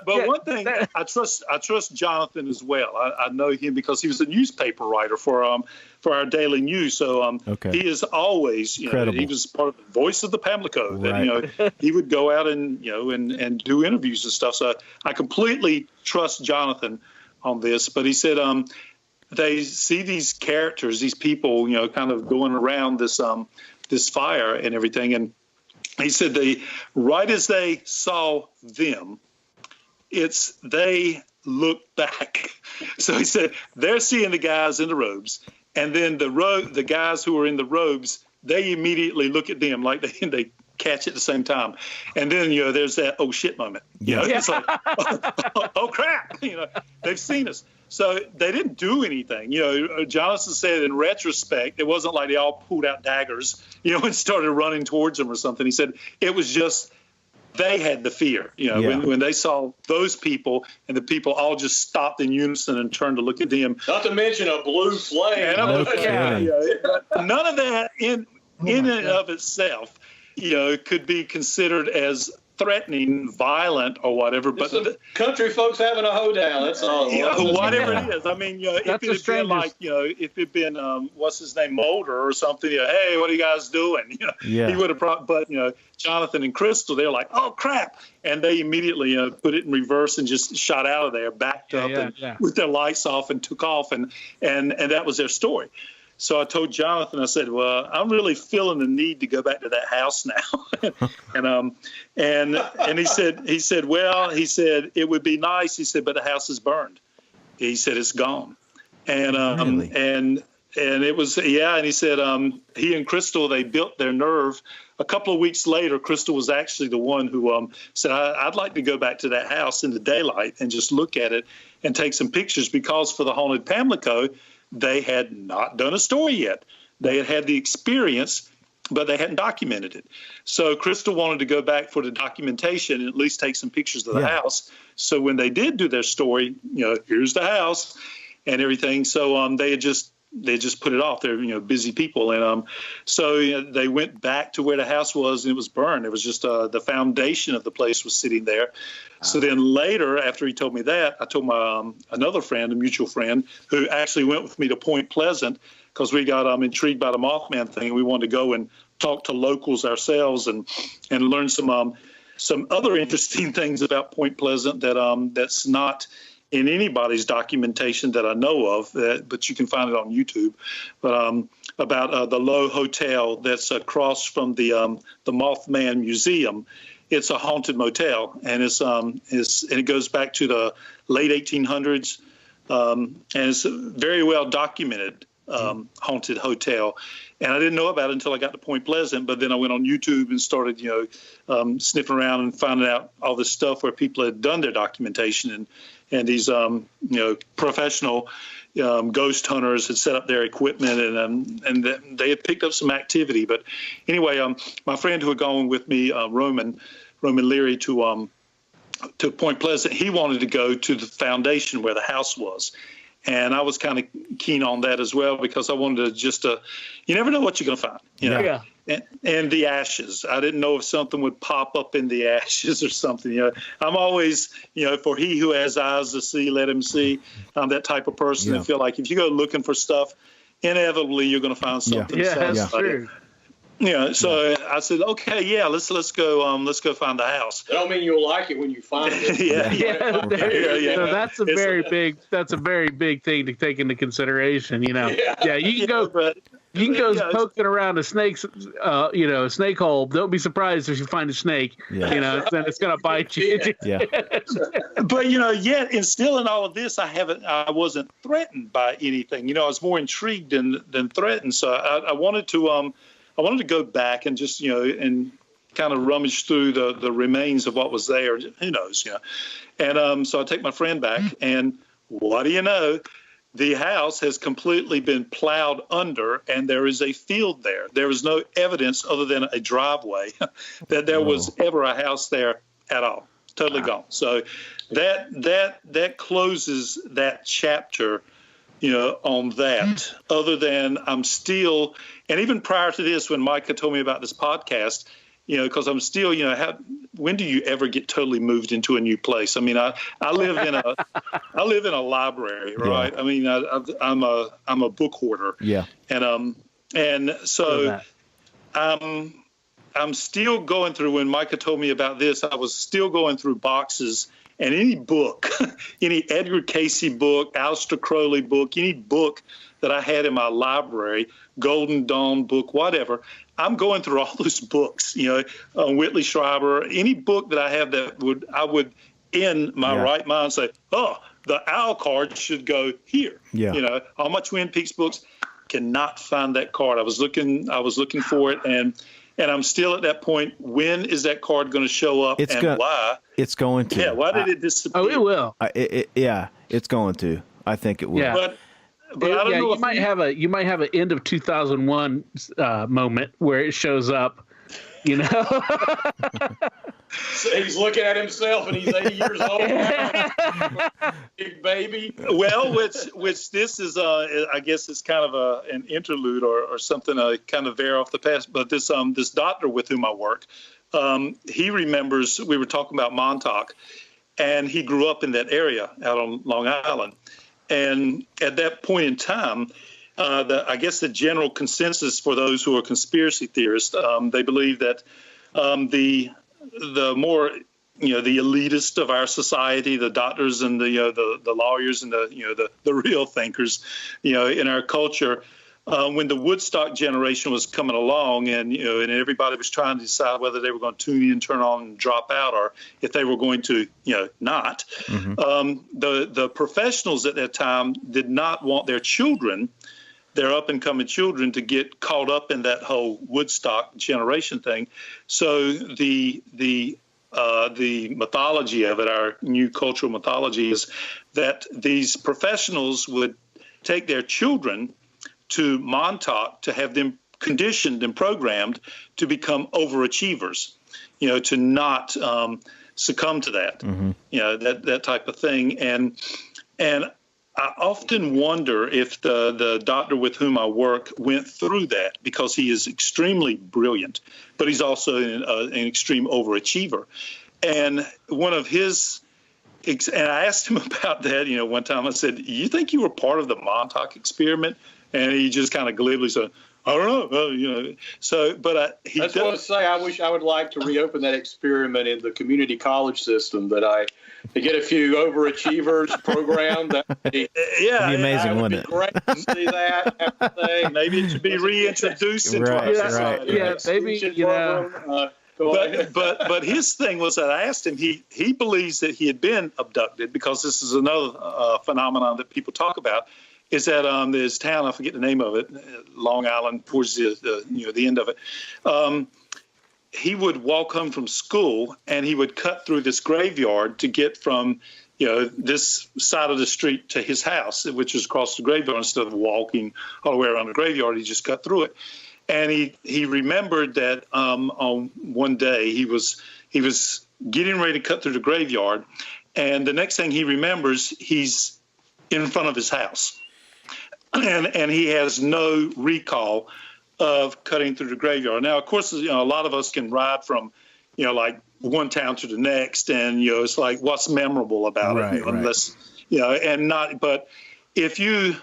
but one thing, I trust Jonathan as well. I know him because he was a newspaper writer for our daily news. So he is always, he was part of the Voice of the Pamlico. Right. And he would go out and and do interviews and stuff. So I completely trust Jonathan on this, but he said they see these characters, these people, kind of going around this this fire and everything, and he said right as they saw them, they looked back. So he said they're seeing the guys in the robes, and then the guys who are in the robes, they immediately look at them like they catch at the same time, and then there's that oh shit moment. It's like oh crap, they've seen us. So they didn't do anything. Jonathan said in retrospect, it wasn't like they all pulled out daggers, and started running towards them or something. He said it was just they had the fear, when they saw those people, and the people all just stopped in unison and turned to look at them. Not to mention a blue flame. None of that in and of itself, could be considered as threatening, violent, or whatever. But country folks having a hoedown. That's all. Whatever it is. I mean, if it had been like, if it had been, what's his name, Mulder or something. Hey, what are you guys doing? He would have. But Jonathan and Crystal, they're like, oh crap, and they immediately put it in reverse and just shot out of there, backed up, with their lights off, and took off, and that was their story. So I told Jonathan, I said, well, I'm really feeling the need to go back to that house now. and he said, well, it would be nice. He said, but the house is burned. He said, it's gone. And, really? and it was, and he said, he and Crystal, they built their nerve. A couple of weeks later, Crystal was actually the one who said, I'd like to go back to that house in the daylight and just look at it and take some pictures, because for the Haunted Pamlico, they had not done a story yet. They had had the experience, but they hadn't documented it. So Crystal wanted to go back for the documentation and at least take some pictures of the house. So when they did do their story, here's the house and everything. So they just put it off. They're busy people, and so they went back to where the house was, and it was burned. It was just the foundation of the place was sitting there. So then later, after he told me that, I told my another friend, a mutual friend, who actually went with me to Point Pleasant, because we got intrigued by the Mothman thing, and we wanted to go and talk to locals ourselves and learn some other interesting things about Point Pleasant that's not in anybody's documentation that I know of, but you can find it on YouTube. But about the Lowe Hotel that's across from the Mothman Museum. It's a haunted motel, and it goes back to the late 1800s, and it's a very well documented haunted hotel. And I didn't know about it until I got to Point Pleasant, but then I went on YouTube and started, sniffing around and finding out all this stuff where people had done their documentation, and these, professional ghost hunters had set up their equipment, and they had picked up some activity. But anyway, my friend who had gone with me, Roman Leary, to Point Pleasant, he wanted to go to the foundation where the house was. And I was kind of keen on that as well, because I wanted to you never know what you're going to find, Yeah. And the ashes. I didn't know if something would pop up in the ashes or something. I'm always, for he who has eyes to see, let him see. I'm that type of person that feel like if you go looking for stuff, inevitably you're going to find something. Yeah, that's true. So I said, okay, let's go. Let's go find the house. That don't mean you'll like it when you find it. So that's a very big thing to take into consideration. You can go. You can go poking around a snake's, snake hole. Don't be surprised if you find a snake. Then it's going to bite you. But yet, and still in all of this, I wasn't threatened by anything. I was more intrigued than threatened. So I wanted to go back and just and kind of rummage through the remains of what was there. Who knows, And so I take my friend back, and what do you know? The house has completely been plowed under, and there is a field there. There is no evidence other than a driveway that there was ever a house there at all. Totally gone. So that closes that chapter, on that. Other than I'm still, and even prior to this, when Micah told me about this podcast, because I'm still, when do you ever get totally moved into a new place? I mean, I live in a library, right? Yeah. I mean, I'm a book hoarder. Yeah. And so I'm still going through, when Micah told me about this, I was still going through boxes And any book, any Edgar Casey book, Aleister Crowley book, any book that I had in my library, Golden Dawn book, whatever, I'm going through all those books, Whitley Schreiber, any book that I have that I would in my right mind say, oh, the owl card should go here. Yeah. All my Twin Peaks books, cannot find that card. I was looking for it, and I'm still at that point. When is that card going to show up, why? It's going to. Yeah, why did it disappear? Oh, it will. It's going to. I think it will. Yeah. But I don't know. You might have an end of 2001 moment where it shows up. So he's looking at himself and he's 80 years old now. Big baby. Well, which this is, I guess it's kind of an interlude or something, kind of veer off the past. But this doctor with whom I work, he remembers, we were talking about Montauk, and he grew up in that area out on Long Island. And at that point in time, I guess the general consensus for those who are conspiracy theorists, they believe that the more, the elitist of our society, the doctors and the lawyers and the real thinkers, in our culture, when the Woodstock generation was coming along and everybody was trying to decide whether they were going to tune in, turn on, and drop out, or if they were going to, not, the professionals at that time did not want their children, their up-and-coming children, to get caught up in that whole Woodstock generation thing. So the mythology of it, our new cultural mythology, is that these professionals would take their children to Montauk to have them conditioned and programmed to become overachievers, to not succumb to that, that type of thing. And I often wonder if the doctor with whom I work went through that, because he is extremely brilliant, but he's also an extreme overachiever. And one of his, and I asked him about that, one time I said, you think you were part of the Montauk experiment? And he just kind of glibly said, I don't know. So, but he does. I just want to say, I wish I would like to reopen that experiment in the community college system, to get a few overachievers programmed. It'd be amazing, wouldn't it? Great to see that. Maybe it should be reintroduced into our society. Yeah, maybe, But his thing was that I asked him, he believes that he had been abducted, because this is another phenomenon that people talk about, is that this town, I forget the name of it, Long Island, towards the end of it. He would walk home from school and he would cut through this graveyard to get from, this side of the street to his house, which is across the graveyard. Instead of walking all the way around the graveyard, he just cut through it. And he remembered that on one day he was getting ready to cut through the graveyard, and the next thing he remembers, he's in front of his house. And he has no recall of cutting through the graveyard. Now, of course, a lot of us can ride from, like one town to the next, and it's like, what's memorable about it? Unless, and not. But if you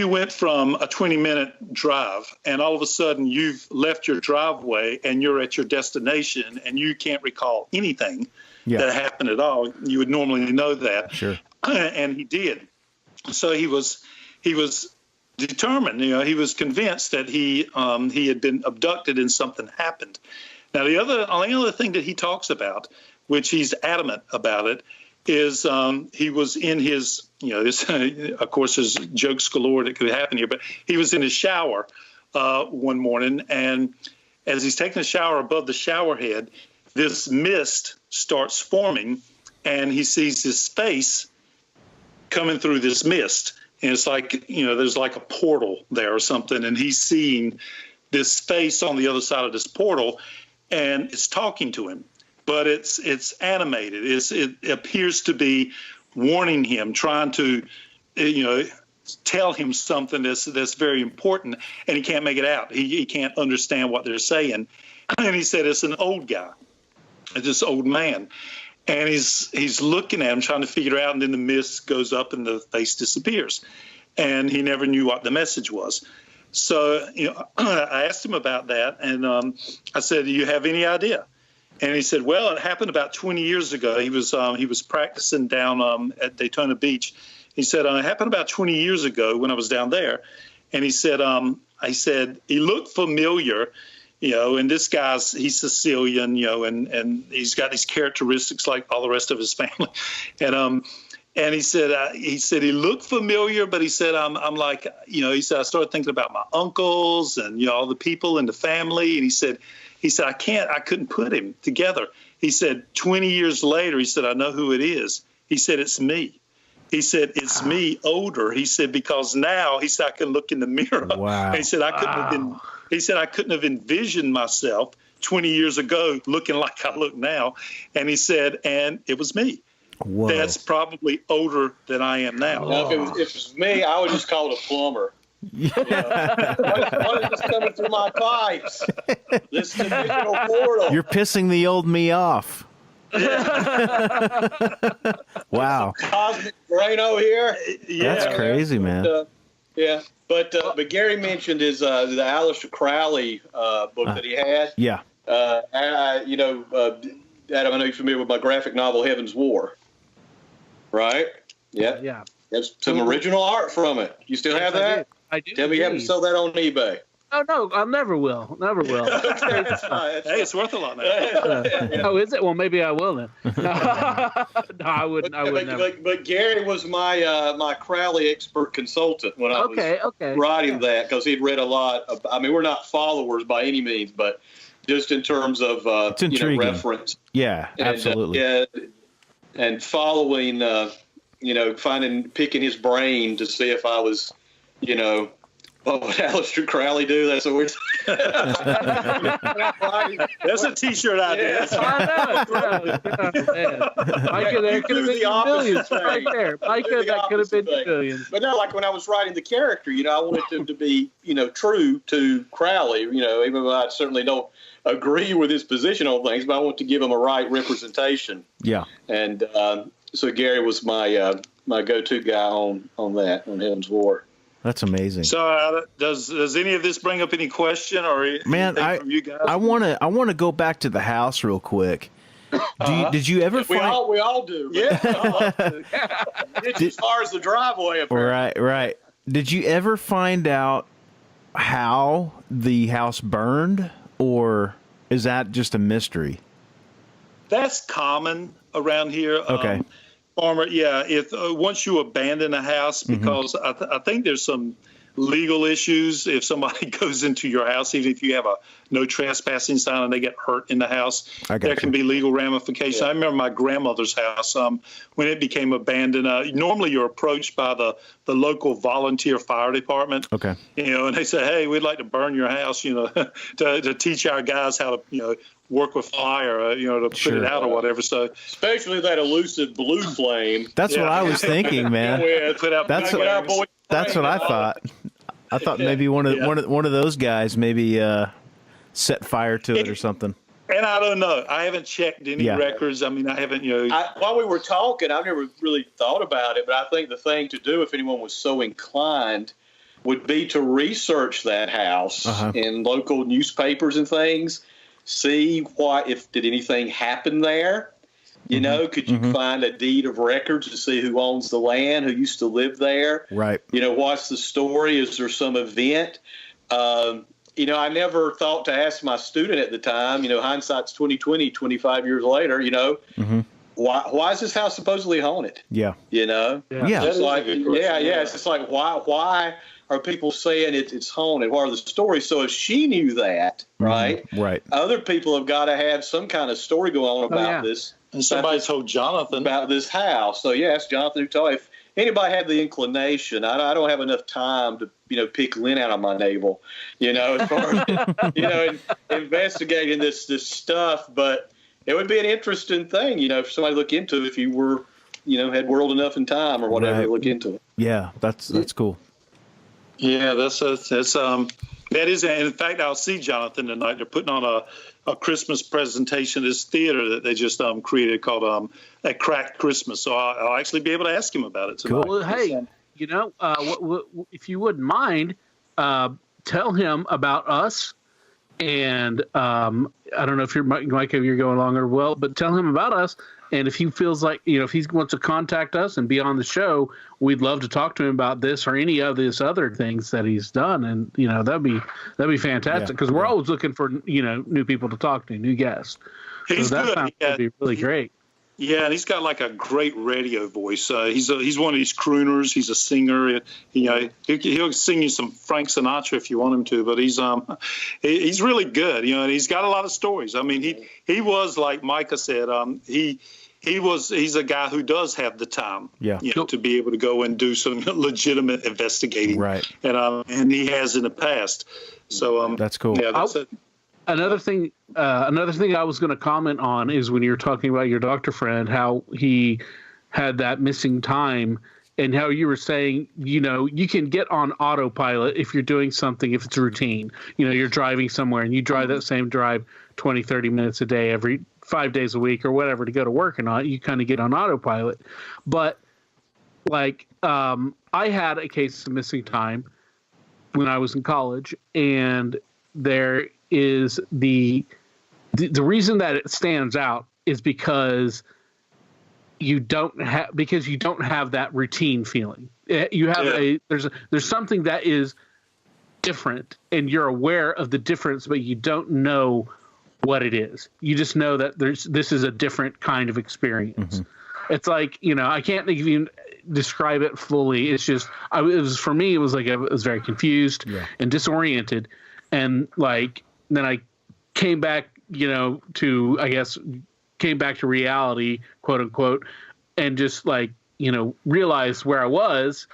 went from a 20-minute drive and all of a sudden you've left your driveway and you're at your destination and you can't recall anything that happened at all, you would normally know that. Sure. And he did. So he was determined. He was convinced that he had been abducted and something happened. Now, the only other thing that he talks about, which he's adamant about it, is he was in his, this, of course, there's jokes galore that could happen here, but he was in his shower one morning, and as he's taking a shower, above the shower head, this mist starts forming, and he sees this face coming through this mist. And it's like, there's like a portal there or something, and he's seeing this face on the other side of this portal, and it's talking to him. But it's animated. It appears to be warning him, trying to, tell him something that's very important, and he can't make it out. He can't understand what they're saying. And he said it's an old guy, this old man, and he's looking at him, trying to figure it out. And then the mist goes up, and the face disappears, and he never knew what the message was. So I asked him about that, and I said, "Do you have any idea?" And he said, well, it happened about 20 years ago. He was practicing down at Daytona Beach. He said, it happened about 20 years ago when I was down there. And he said, I said, he looked familiar, and this he's Sicilian, and he's got these characteristics like all the rest of his family. And he said he looked familiar, but he said, I'm like, he said, I started thinking about my uncles and, all the people in the family. And he said, I couldn't put him together. He said, 20 years later, he said, I know who it is. He said, it's me. He said, it's me older. He said, because now, he said, I can look in the mirror. Wow. He said, I couldn't have envisioned myself 20 years ago looking like I look now. And he said, and it was me. Whoa. That's probably older than I am now. Now, if it was me, I would just call it a plumber. What is this coming through my pipes? This dimensional portal. You're pissing the old me off. Wow. Cosmic Drano here. That's crazy, man. But Gary mentioned his the Aleister Crowley book that he had. Yeah. Adam, I know you're familiar with my graphic novel Heaven's War, right? Yeah. Yeah. There's some original art from it. You still have that? I do. Tell me you haven't sold that on eBay. Oh no, I never will. Never will. Okay, Hey, it's worth a lot now. Oh, is it? Well, maybe I will then. No, I wouldn't. I would never. But Gary was my Crowley expert consultant when I was writing that, because he'd read a lot. We're not followers by any means, but just in terms of reference. Yeah, absolutely. And following, picking his brain to see if I was, what would Aleister Crowley do? That's what we're That's a T-shirt idea. I know. Micah, there could have been millions right there. Micah, that could have been millions. But no, like when I was writing the character, I wanted him to be, true to Crowley, even though I certainly don't agree with his position on things, but I want to give him a right representation. Yeah. And so Gary was my go-to guy on Heaven's War. That's amazing. So, does any of this bring up any question or anything from you guys? I want to go back to the house real quick. Did you ever find? We all do. Yeah. It's as far as the driveway. Apparently. Right. Did you ever find out how the house burned, or is that just a mystery? That's common around here. Okay. Farmer, if once you abandon a house, because I think there's some legal issues if somebody goes into your house, even if you have a no trespassing sign and they get hurt in the house, there can be legal ramifications. Yeah. I remember my grandmother's house when it became abandoned. Normally you're approached by the local volunteer fire department. Okay. And they say, hey, we'd like to burn your house, to teach our guys how to, work with fire, to put it out or whatever. So especially that elusive blue flame. That's what I was thinking, man. That's what I thought. I thought maybe one of those guys maybe set fire to it or something. And I don't know. I haven't checked any records. I haven't. While we were talking, I've never really thought about it, but I think the thing to do if anyone was so inclined would be to research that house in local newspapers and things. See did anything happen there? Could you find a deed of records to see who owns the land, who used to live there? Right. What's the story? Is there some event? I never thought to ask my student at the time, hindsight's 20/20, 25 years later, why is this house supposedly haunted? Yeah. It's like, it's just like, why are people saying it's haunted? What are the stories? So if she knew that, right? Other people have got to have some kind of story going on about this. And somebody told Jonathan about this house. So yes, Jonathan who told. If anybody had the inclination, I don't have enough time to pick lint out of my navel, as far as investigating this stuff. But it would be an interesting thing, for somebody to look into if you were, had world enough and time or whatever to look into it. Yeah, that's cool. Yeah, that is. In fact, I'll see Jonathan tonight. They're putting on a Christmas presentation at this theater that they just created called A Cracked Christmas. So I'll actually be able to ask him about it tonight. Cool. Well, hey, if you wouldn't mind, tell him about us And I don't know if Mike, if you're going longer. Well, but tell him about us. And if he feels like, if he wants to contact us and be on the show, we'd love to talk to him about this or any of these other things that he's done. And, that'd be fantastic because we're always looking for, new people to talk to, new guests. He's so that good. would be really great. Yeah, and he's got like a great radio voice. He's one of these crooners. He's a singer. He'll sing you some Frank Sinatra if you want him to. But he's really good. And he's got a lot of stories. I mean, he was, like Micah said, he's a guy who does have the time. Yeah. To be able to go and do some legitimate investigating. Right. And he has in the past. So that's cool. Yeah, that's it. Another thing I was going to comment on is when you were talking about your doctor friend, how he had that missing time and how you were saying, you can get on autopilot if you're doing something, if it's routine. You're driving somewhere and you drive that same drive 20, 30 minutes a day, every 5 days a week or whatever to go to work or not. You kind of get on autopilot. But like I had a case of missing time when I was in college, and there is the reason that it stands out is because you don't have that routine feeling. You have there's something that is different, and you're aware of the difference, but you don't know what it is. You just know that this is a different kind of experience. Mm-hmm. It's like, I can't even describe it fully. It's just for me it was like I was very confused and disoriented, and like then I came back, came back to reality, quote unquote, and just like, realized where I was.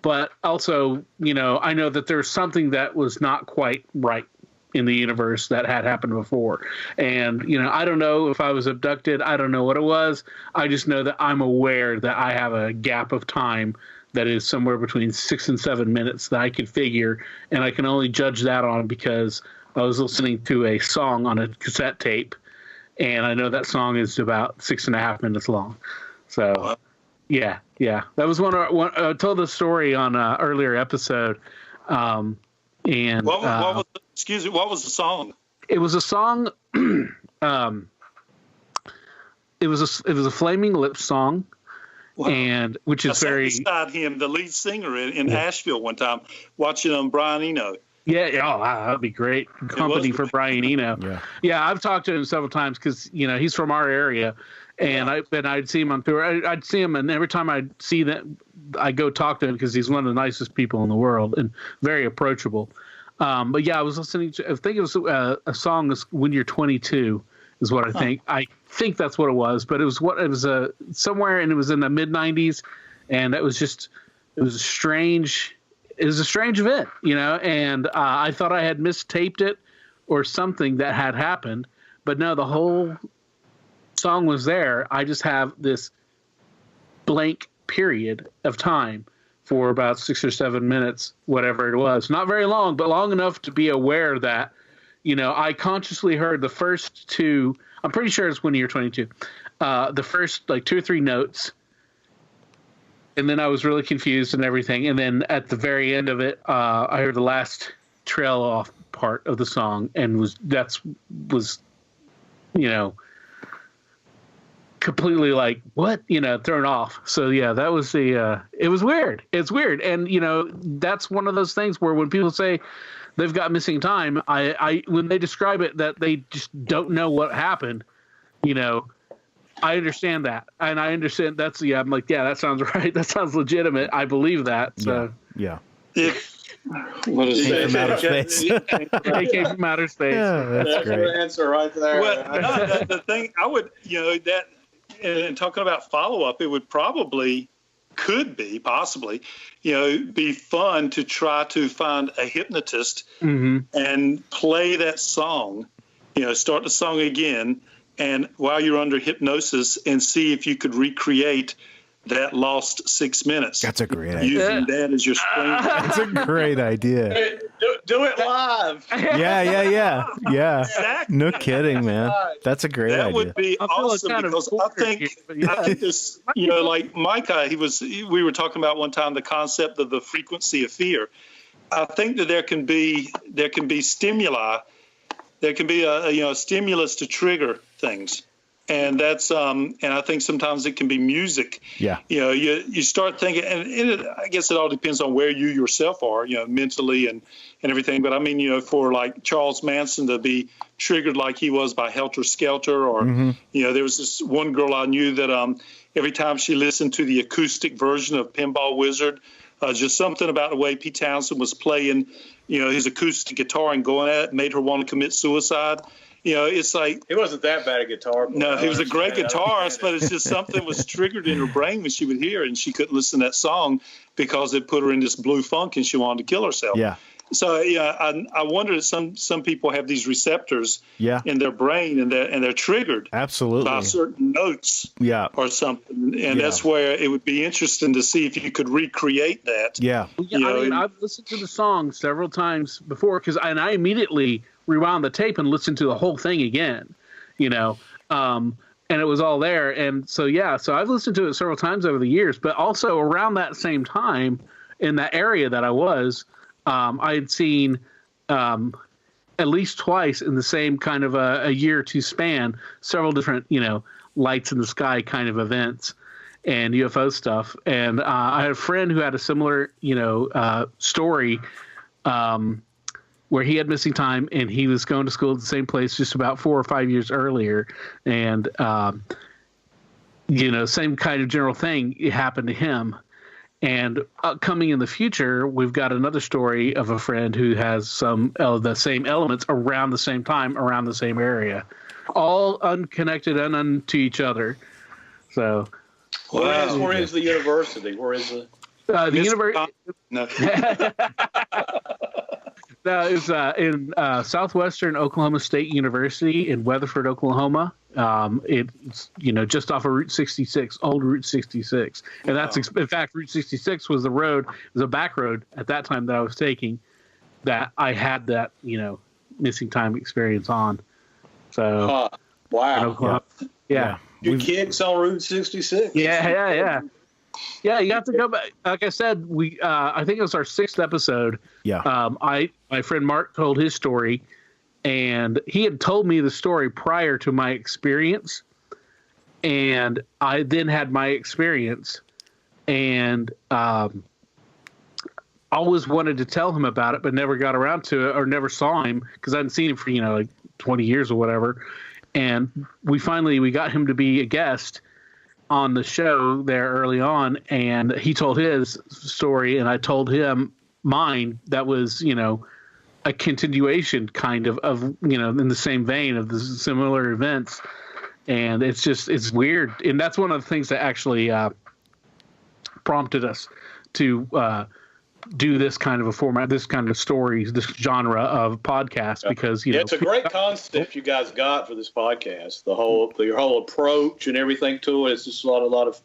But also, I know that there's something that was not quite right in the universe that had happened before. And, I don't know if I was abducted. I don't know what it was. I just know that I'm aware that I have a gap of time that is somewhere between 6 and 7 minutes that I can figure. And I can only judge that on because I was listening to a song on a cassette tape, and I know that song is about 6.5 minutes long. So, yeah. That was one I told the story on an earlier episode. And what was the song? It was a song. It was a Flaming Lips song. Wow. And which is very beside him, the lead singer in Asheville one time, watching Brian Eno. Yeah, that'd be great company for Brian Eno. Yeah, I've talked to him several times because he's from our area, and I'd see him on tour. I'd see him, and every time I'd see that, I go talk to him because he's one of the nicest people in the world and very approachable. But yeah, I was listening to. I think it was a song "When You're 22" is what I think. I think that's what it was, but it was somewhere, and it was in the mid '90s, and it was a strange. It was a strange event, and I thought I had mistaped it or something that had happened. But no, the whole song was there. I just have this blank period of time for about 6 or 7 minutes, whatever it was. Not very long, but long enough to be aware that, I consciously heard the first two. I'm pretty sure it's When You're 22. The first like 2 or 3 notes. And then I was really confused and everything. And then at the very end of it, I heard the last trail off part of the song and was completely like, what? Thrown off. So yeah, that was it was weird. It's weird. And that's one of those things where when people say they've got missing time, I when they describe it that they just don't know what happened, I understand that, and I understand that's I'm like, yeah, that sounds right. That sounds legitimate. I believe that. So yeah. What is it? From outer space. They came from outer space. Yeah, that's great. The answer right there. Well, the thing I would, that, and talking about follow up, it would possibly be fun to try to find a hypnotist and play that song. Start the song again. And while you're under hypnosis, and see if you could recreate that lost 6 minutes. That's a great idea. Using that as your spring. That's a great idea. Do it live. Yeah. Exactly. No kidding, man. That's a great idea. That would be awesome because I think this, like Micah, we were talking about one time the concept of the frequency of fear. I think that there can be stimuli there can be a stimulus to trigger things. And that's and I think sometimes it can be music. Yeah. You start thinking, and I guess it all depends on where you yourself are, mentally and everything. But I mean, for like Charles Manson to be triggered like he was by Helter Skelter, or there was this one girl I knew that every time she listened to the acoustic version of Pinball Wizard, just something about the way Pete Townsend was playing, his acoustic guitar and going at it made her want to commit suicide. It's like he wasn't that bad at guitar. No, he was a great guitarist, but it's just something was triggered in her brain when she would hear it, and she couldn't listen to that song because it put her in this blue funk, and she wanted to kill herself. Yeah. So I wonder that some people have these receptors in their brain, and they're triggered absolutely by certain notes, or something, and that's where it would be interesting to see if you could recreate that. Yeah. I've listened to the song several times before and I immediately rewound the tape and listened to the whole thing again, and it was all there. And so I've listened to it several times over the years, but also around that same time in that area that I was, I had seen at least twice in the same kind of a year or two span, several different, lights in the sky kind of events and UFO stuff. And I had a friend who had a similar, story where he had missing time, and he was going to school at the same place just about 4 or 5 years earlier. And, same kind of general thing happened to him. And coming in the future, we've got another story of a friend who has some of the same elements around the same time, around the same area, all unconnected and unto each other. So, where is the university? Where is the university? No. No, it's in Southwestern Oklahoma State University in Weatherford, Oklahoma. It's just off of Route 66, old Route 66, and that's in fact Route 66 was it was a back road at that time that I was taking, that I had that missing time experience on. So wow, yeah. Your kids on Route 66. Yeah. Yeah, you have to go back. Like I said, I think it was our 6th episode. Yeah. My friend Mark told his story, and he had told me the story prior to my experience, and I then had my experience, and always wanted to tell him about it, but never got around to it or never saw him because I hadn't seen him for like 20 years or whatever. And we got him to be a guest on the show there early on, and he told his story and I told him mine. That was, a continuation kind of in the same vein of the similar events. And it's weird. And that's one of the things that actually prompted us to do this kind of a format, this kind of stories, this genre of podcast, because it's a great concept you guys got for this podcast. Your whole approach and everything to it. It's just a lot of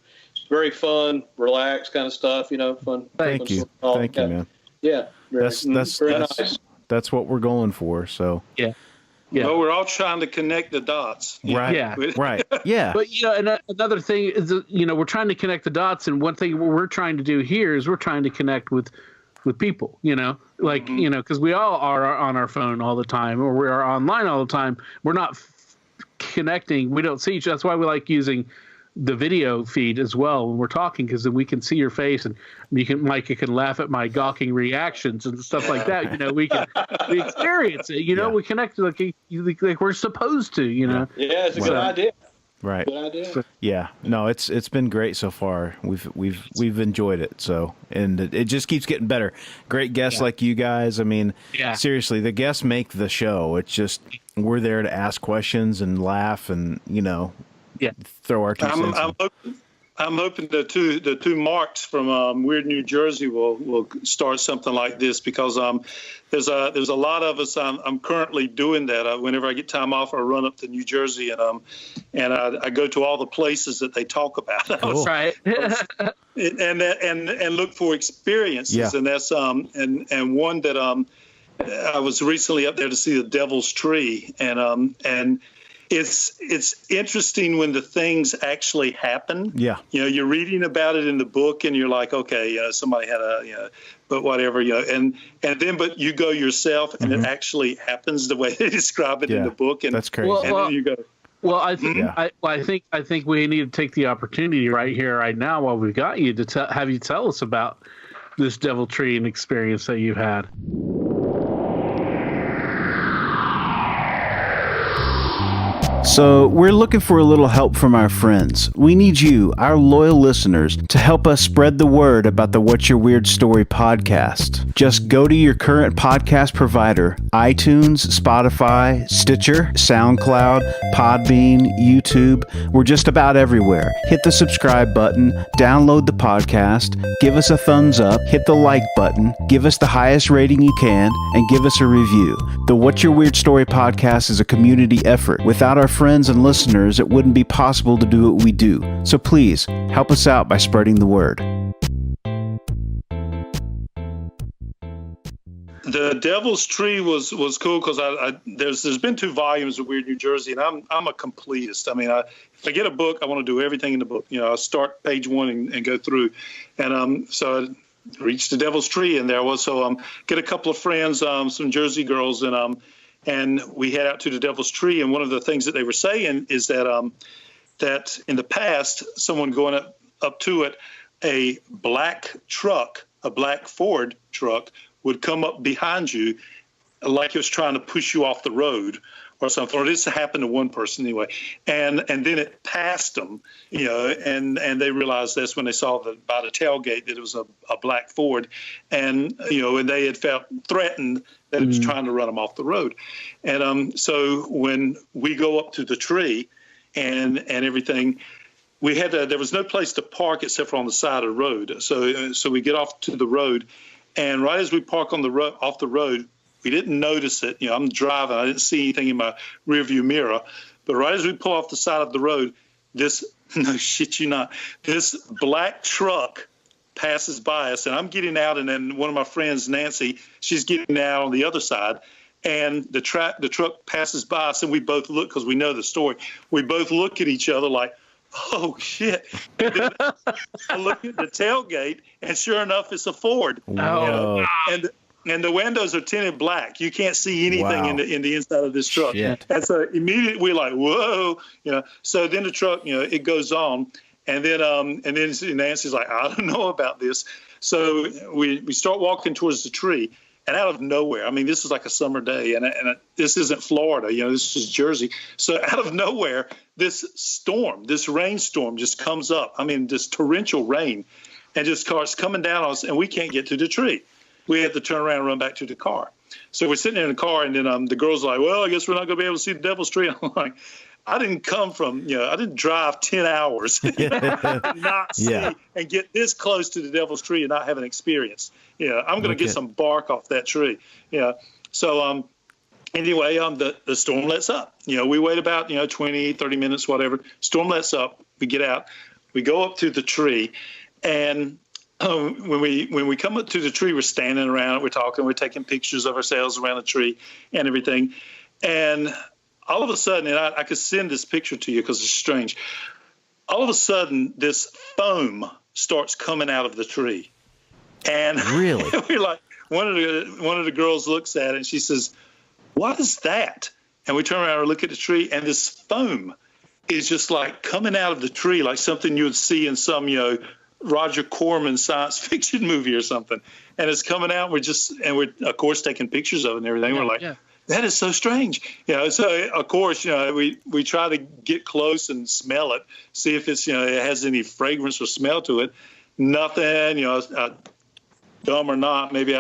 very fun, relaxed kind of stuff. Fun. Thank you, man. Yeah, very nice. That's what we're going for. So yeah. Well, we're all trying to connect the dots. Right. Yeah. Right. Yeah. But and another thing is, we're trying to connect the dots, and one thing we're trying to do here is we're trying to connect with people, because we all are on our phone all the time, or we are online all the time. We're not connecting. We don't see each other. That's why we like using the video feed as well when we're talking, because then we can see your face, and Micah can laugh at my gawking reactions and stuff like that. We experience it. We connect like we're supposed to. Yeah, it's a good idea. Right. Good idea. Yeah. No, it's been great so far. We've enjoyed it. So, and it just keeps getting better. Great guests like you guys. I mean, seriously, the guests make the show. It's just we're there to ask questions and laugh and throw our 2 cents. I'm hoping the two Marks from Weird New Jersey will start something like this, because there's a lot of us. I'm currently doing that. Whenever I get time off, I run up to New Jersey and I go to all the places that they talk about. Cool. Right. and look for experiences. Yeah. And that's and one that I was recently up there to see the Devil's Tree, and it's interesting when the things actually happen. Yeah. You're reading about it in the book and you're like, okay, somebody had but whatever, and then, but you go yourself and it actually happens the way they describe it in the book. And that's crazy. And then you go. Well, I think we need to take the opportunity right here, right now, while we've got you, to have you tell us about this DevilTree and experience that you've had. So we're looking for a little help from our friends. We need you, our loyal listeners, to help us spread the word about the What's Your Weird Story podcast. Just go to your current podcast provider, iTunes, Spotify, Stitcher, SoundCloud, Podbean, YouTube. We're just about everywhere. Hit the subscribe button, download the podcast, give us a thumbs up, hit the like button, give us the highest rating you can, and give us a review. The What's Your Weird Story podcast is a community effort. Without our friends and listeners, it wouldn't be possible to do what we do. So please, help us out by spreading the word. The Devil's Tree was cool because there's been 2 volumes of Weird New Jersey, and I'm a completist. I mean, if I get a book, I want to do everything in the book. I start page 1 and go through, and so I reached the Devil's Tree, and there was get a couple of friends, some Jersey girls, and we head out to the Devil's Tree. And one of the things that they were saying is that that in the past, someone going up to it, a black truck, a black Ford truck, would come up behind you like it was trying to push you off the road or something. Or this happened to one person anyway. And then it passed them, and they realized this when they saw by the tailgate that it was a black Ford. And, and they had felt threatened that it was trying to run them off the road. And so when we go up to the tree and everything, there was no place to park except for on the side of the road. So we get off to the road, and right as we park off the road, we didn't notice it. I'm driving. I didn't see anything in my rearview mirror. But right as we pull off the side of the road, this black truck passes by us, and I'm getting out, and then one of my friends, Nancy, she's getting out on the other side, and the truck passes by us, and we both look, because we know the story. We both look at each other like, oh, shit. And then I look at the tailgate, and sure enough, it's a Ford. Wow. And the windows are tinted black. You can't see anything in the inside of this truck. Shit. And so immediately we're like, whoa. So then the truck, it goes on. And then Nancy's like, I don't know about this. So we start walking towards the tree. And out of nowhere, I mean, this is like a summer day, and this isn't Florida, this is Jersey. So out of nowhere, this rainstorm just comes up. I mean, this torrential rain, and just starts coming down on us, and we can't get to the tree. We had to turn around and run back to the car. So we're sitting in the car, and then the girls are like, well, I guess we're not going to be able to see the Devil's Tree. I'm like, I didn't I didn't drive 10 hours not see and get this close to the Devil's Tree and not have an experience. I'm going to get some bark off that tree. So anyway, the storm lets up. We wait about 20, 30 minutes, whatever. Storm lets up. We get out. We go up to the tree, and when we come up to the tree, we're standing around, we're talking, we're taking pictures of ourselves around the tree and everything. And all of a sudden, and I could send this picture to you because it's strange. All of a sudden, this foam starts coming out of the tree. And really, we're like, one of the girls looks at it and she says, what is that? And we turn around and look at the tree, and this foam is just like coming out of the tree, like something you would see in some, Roger Corman science fiction movie or something. And it's coming out. We're of course taking pictures of it and everything. We're like, that is so strange. So of course, we try to get close and smell it, see if it's, it has any fragrance or smell to it. Nothing, dumb or not, maybe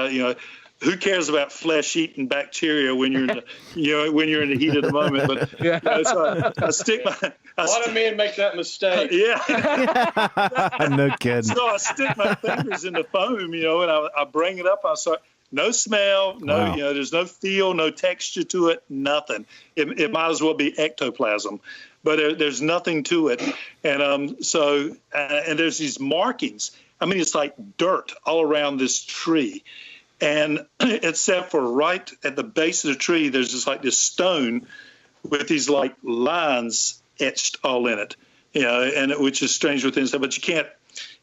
who cares about flesh-eating bacteria when you're in the, when you're in the heat of the moment? But so I stick my. A lot of men make that mistake. No kidding. So I stick my fingers in the foam, and I bring it up. I start. No smell, there's no feel, no texture to it, nothing. It might as well be ectoplasm, but there's nothing to it. And and there's these markings. I mean, it's like dirt all around this tree. And except for right at the base of the tree, there's just like this stone with these like lines etched all in it, and which is Stranger Things. But you can't.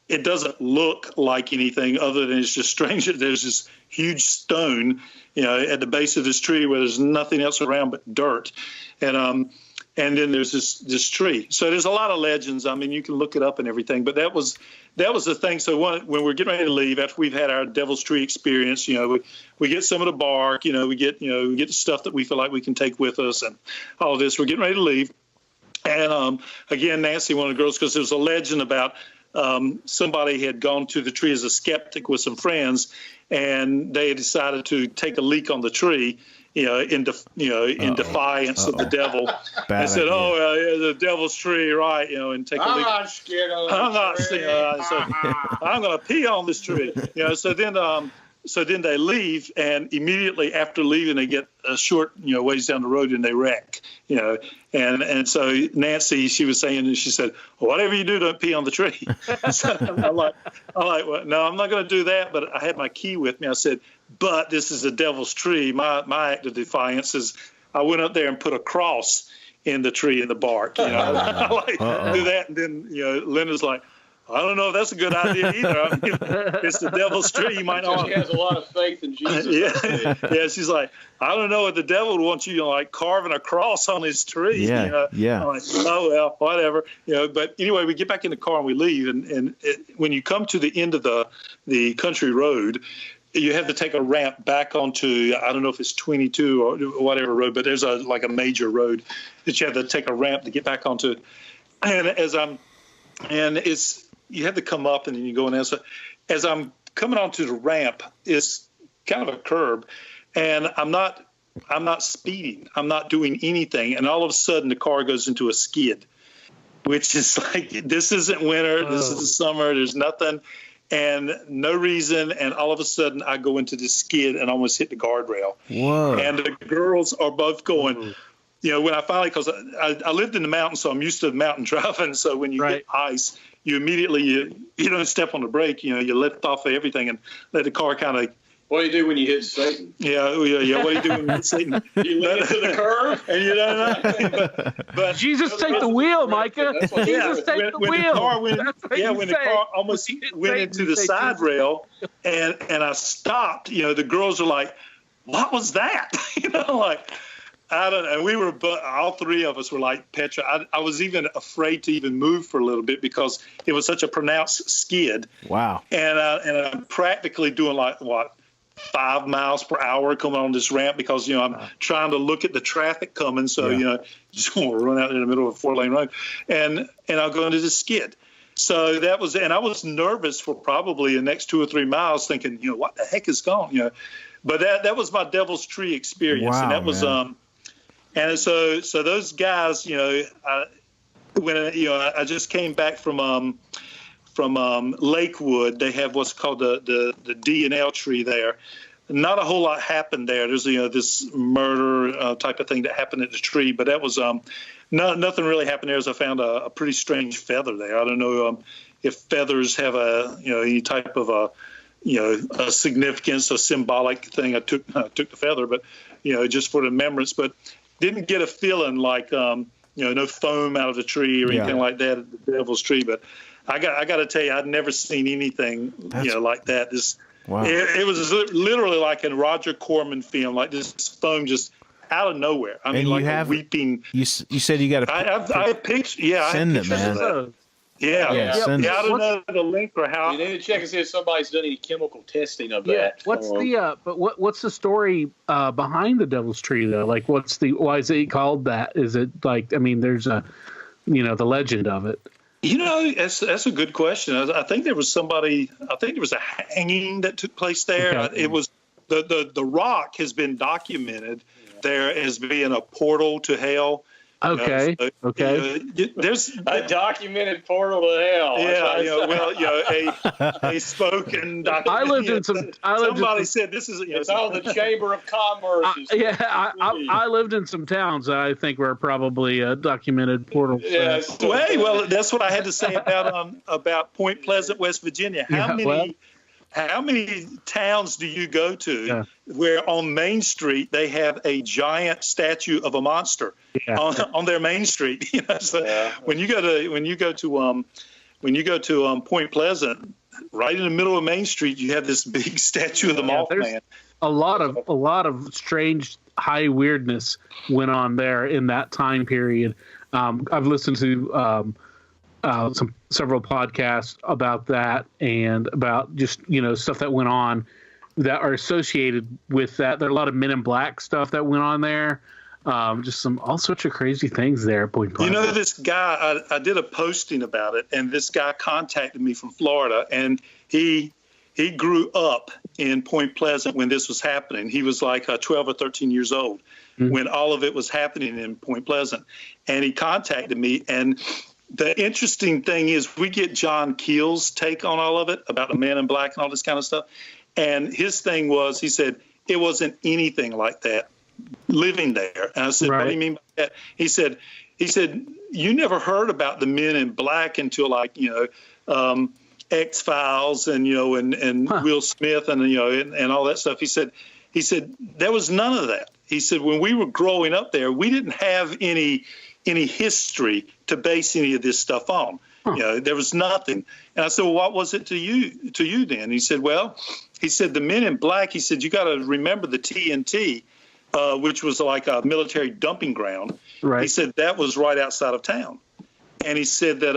It doesn't look like anything other than it's just strange. There's this huge stone, at the base of this tree where there's nothing else around but dirt, and then there's this tree. So there's a lot of legends. I mean, you can look it up and everything. But that was the thing. So when we're getting ready to leave, after we've had our Devil's Tree experience, we get some of the bark. We get the stuff that we feel like we can take with us and all this. We're getting ready to leave, and again, Nancy, one of the girls, because there's a legend about. Somebody had gone to the tree as a skeptic with some friends, and they decided to take a leak on the tree, in defiance of the devil. And said, the devil's tree, right? And take a leak. I'm not scared of I'm not scared. So I'm going to pee on this tree. So then they leave, and immediately after leaving, they get a short, ways down the road, and they wreck, And so Nancy, she was saying, and she said, well, whatever you do, don't pee on the tree. So I'm like, well, no, I'm not going to do that. But I had my key with me. I said, but this is a devil's tree. My act of defiance is I went up there and put a cross in the tree in the bark. I do that, and then Linda's like. I don't know if that's a good idea either. I mean, it's the devil's tree. You might not. She has a lot of faith in Jesus. Yeah. She's like, I don't know if the devil would want you, like carving a cross on his tree. Yeah. I'm like, oh well, whatever. But anyway, we get back in the car and we leave. And when you come to the end of the country road, you have to take a ramp back onto, I don't know if it's 22 or whatever road, but there's a major road that you have to take a ramp to get back onto. And you have to come up and then you go in there. So as I'm coming onto the ramp, it's kind of a curb, and I'm not speeding. I'm not doing anything. And all of a sudden the car goes into a skid, which is like, this isn't winter. This is the summer. There's nothing and no reason. And all of a sudden I go into this skid and almost hit the guardrail. Whoa. And the girls are both going, when I finally, because I lived in the mountains, so I'm used to mountain driving. So when you hit ice, you immediately, you don't step on the brake, you lift off of everything and let the car kind of. What do you do when you hit Satan? Yeah. What do you do when you hit Satan? You lean into the curve, and you don't know. But Jesus, take the wheel, Micah. Jesus, take the wheel. When the car almost went into the side rail, and I stopped, the girls are like, "What was that?" I don't know. And we were, all three of us were like Petra. I was even afraid to even move for a little bit because it was such a pronounced skid. Wow. And I'm practically doing 5 miles per hour coming on this ramp because, I'm trying to look at the traffic coming. So, you just want to run out in the middle of a 4-lane road. And I'll go into the skid. So that was, and I was nervous for probably the next 2 or 3 miles thinking, what the heck is going, But that was my Devil's Tree experience. Wow, and that was, and so those guys, when I just came back from Lakewood, they have what's called the D&L tree there. Not a whole lot happened there. There's this murder type of thing that happened at the tree, but that was nothing really happened there. As I found a pretty strange feather there. I don't know if feathers have any type of a significance, a symbolic thing. I took the feather, but just for the remembrance, but. Didn't get a feeling like no foam out of the tree or anything like that at the Devil's Tree. But I got to tell you, I'd never seen anything like that. Wow. It was literally like a Roger Corman film, like this foam just out of nowhere. I mean, like a weeping. You said you got to. I have pictures. Yeah, send it, man. Yeah. I don't know the link or how. You need to check and see if somebody's done any chemical testing of that. What's the story behind the Devil's Tree though? Like, why is it called that? Is it there's a, the legend of it. That's a good question. I think there was a hanging that took place there. Okay. It was the rock has been documented there as being a portal to hell. Okay. There's a documented portal to hell. A spoken document. I lived in some. Somebody said this is. It's all the Chamber of Commerce. I lived in some towns that I think were probably a documented portal. Yes. Well, that's what I had to say about Point Pleasant, West Virginia. How How many towns do you go to where on Main Street they have a giant statue of a monster on their Main Street? When you go to Point Pleasant, right in the middle of Main Street, you have this big statue of the Mothman. A lot of strange high weirdness went on there in that time period. I've listened to several podcasts about that and about just stuff that went on that are associated with that. There are a lot of Men in Black stuff that went on there. Just all sorts of crazy things there at Point Pleasant. This guy, I did a posting about it, and this guy contacted me from Florida, and he grew up in Point Pleasant when this was happening. He was like 12 or 13 years old when all of it was happening in Point Pleasant. And he contacted me. And the interesting thing is we get John Keel's take on all of it about the Men in Black and all this kind of stuff. And his thing was, he said, it wasn't anything like that living there. And I said, What do you mean by that? He said, you never heard about the Men in Black until X-Files and Will Smith and all that stuff. He said there was none of that. He said when we were growing up there, we didn't have any history to base any of this stuff on. There was nothing. And I said, well, what was it to you then? He said, the Men in Black. He said, you got to remember the TNT, which was like a military dumping ground. Right. He said that was right outside of town, and he said that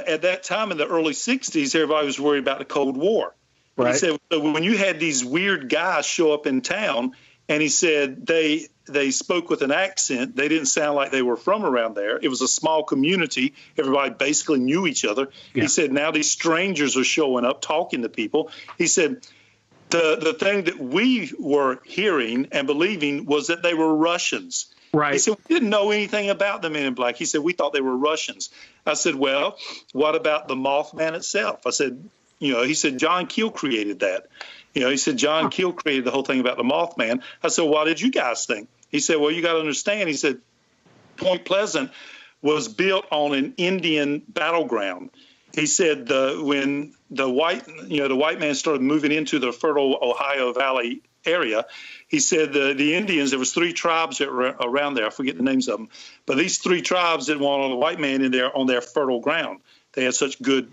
at that time in the early 60s, everybody was worried about the Cold War. Right. He said, so when you had these weird guys show up in town, and he said they spoke with an accent, they didn't sound like they were from around there. It was a small community. Everybody basically knew each other. Yeah. He said now these strangers are showing up, talking to people. He said the thing that we were hearing and believing was that they were Russians. Right. He said, we didn't know anything about the Men in Black. He said, we thought they were Russians. I said, well, what about the Mothman itself? I said, he said, John Keel created that. He said, John Keel created the whole thing about the Mothman. I said, what did you guys think? He said, well, you got to understand. He said, Point Pleasant was built on an Indian battleground. He said when the white man started moving into the fertile Ohio Valley area, he said the Indians, there was 3 tribes that were around there. I forget the names of them. But these 3 tribes didn't want a white man in there on their fertile ground. They had such good,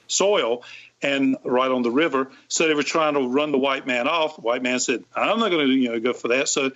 soil and right on the river. So they were trying to run the white man off. The white man said, I'm not going to go for that. So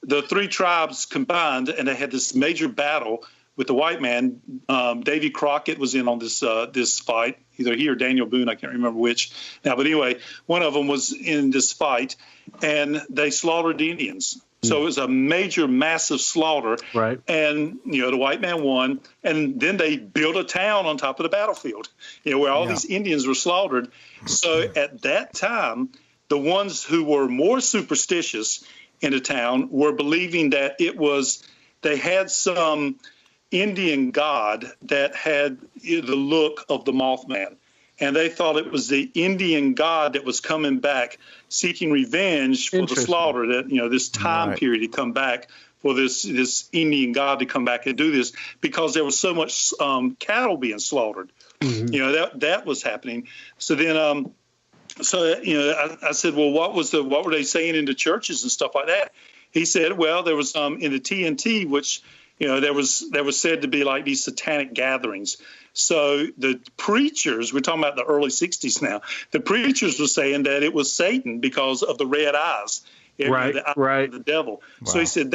the 3 tribes combined, and they had this major battle with the white man. Davy Crockett was in on this fight, either he or Daniel Boone, I can't remember which now. But anyway, one of them was in this fight, and they slaughtered the Indians. So it was a major, massive slaughter. Right. And, the white man won. And then they built a town on top of the battlefield, where all these Indians were slaughtered. So at that time, the ones who were more superstitious in the town were believing that they had some Indian god that had the look of the Mothman. And they thought it was the Indian god that was coming back, seeking revenge for the slaughter. That this time period to come back for this Indian god to come back and do this because there was so much cattle being slaughtered. Mm-hmm. That was happening. So then, I said, well, what were they saying in the churches and stuff like that? He said, well, there was in the TNT, which there was said to be like these satanic gatherings. So the preachers, we're talking about the early 60s now, the preachers were saying that it was Satan because of the red eyes. Right, the eyes of the devil. Wow. So he said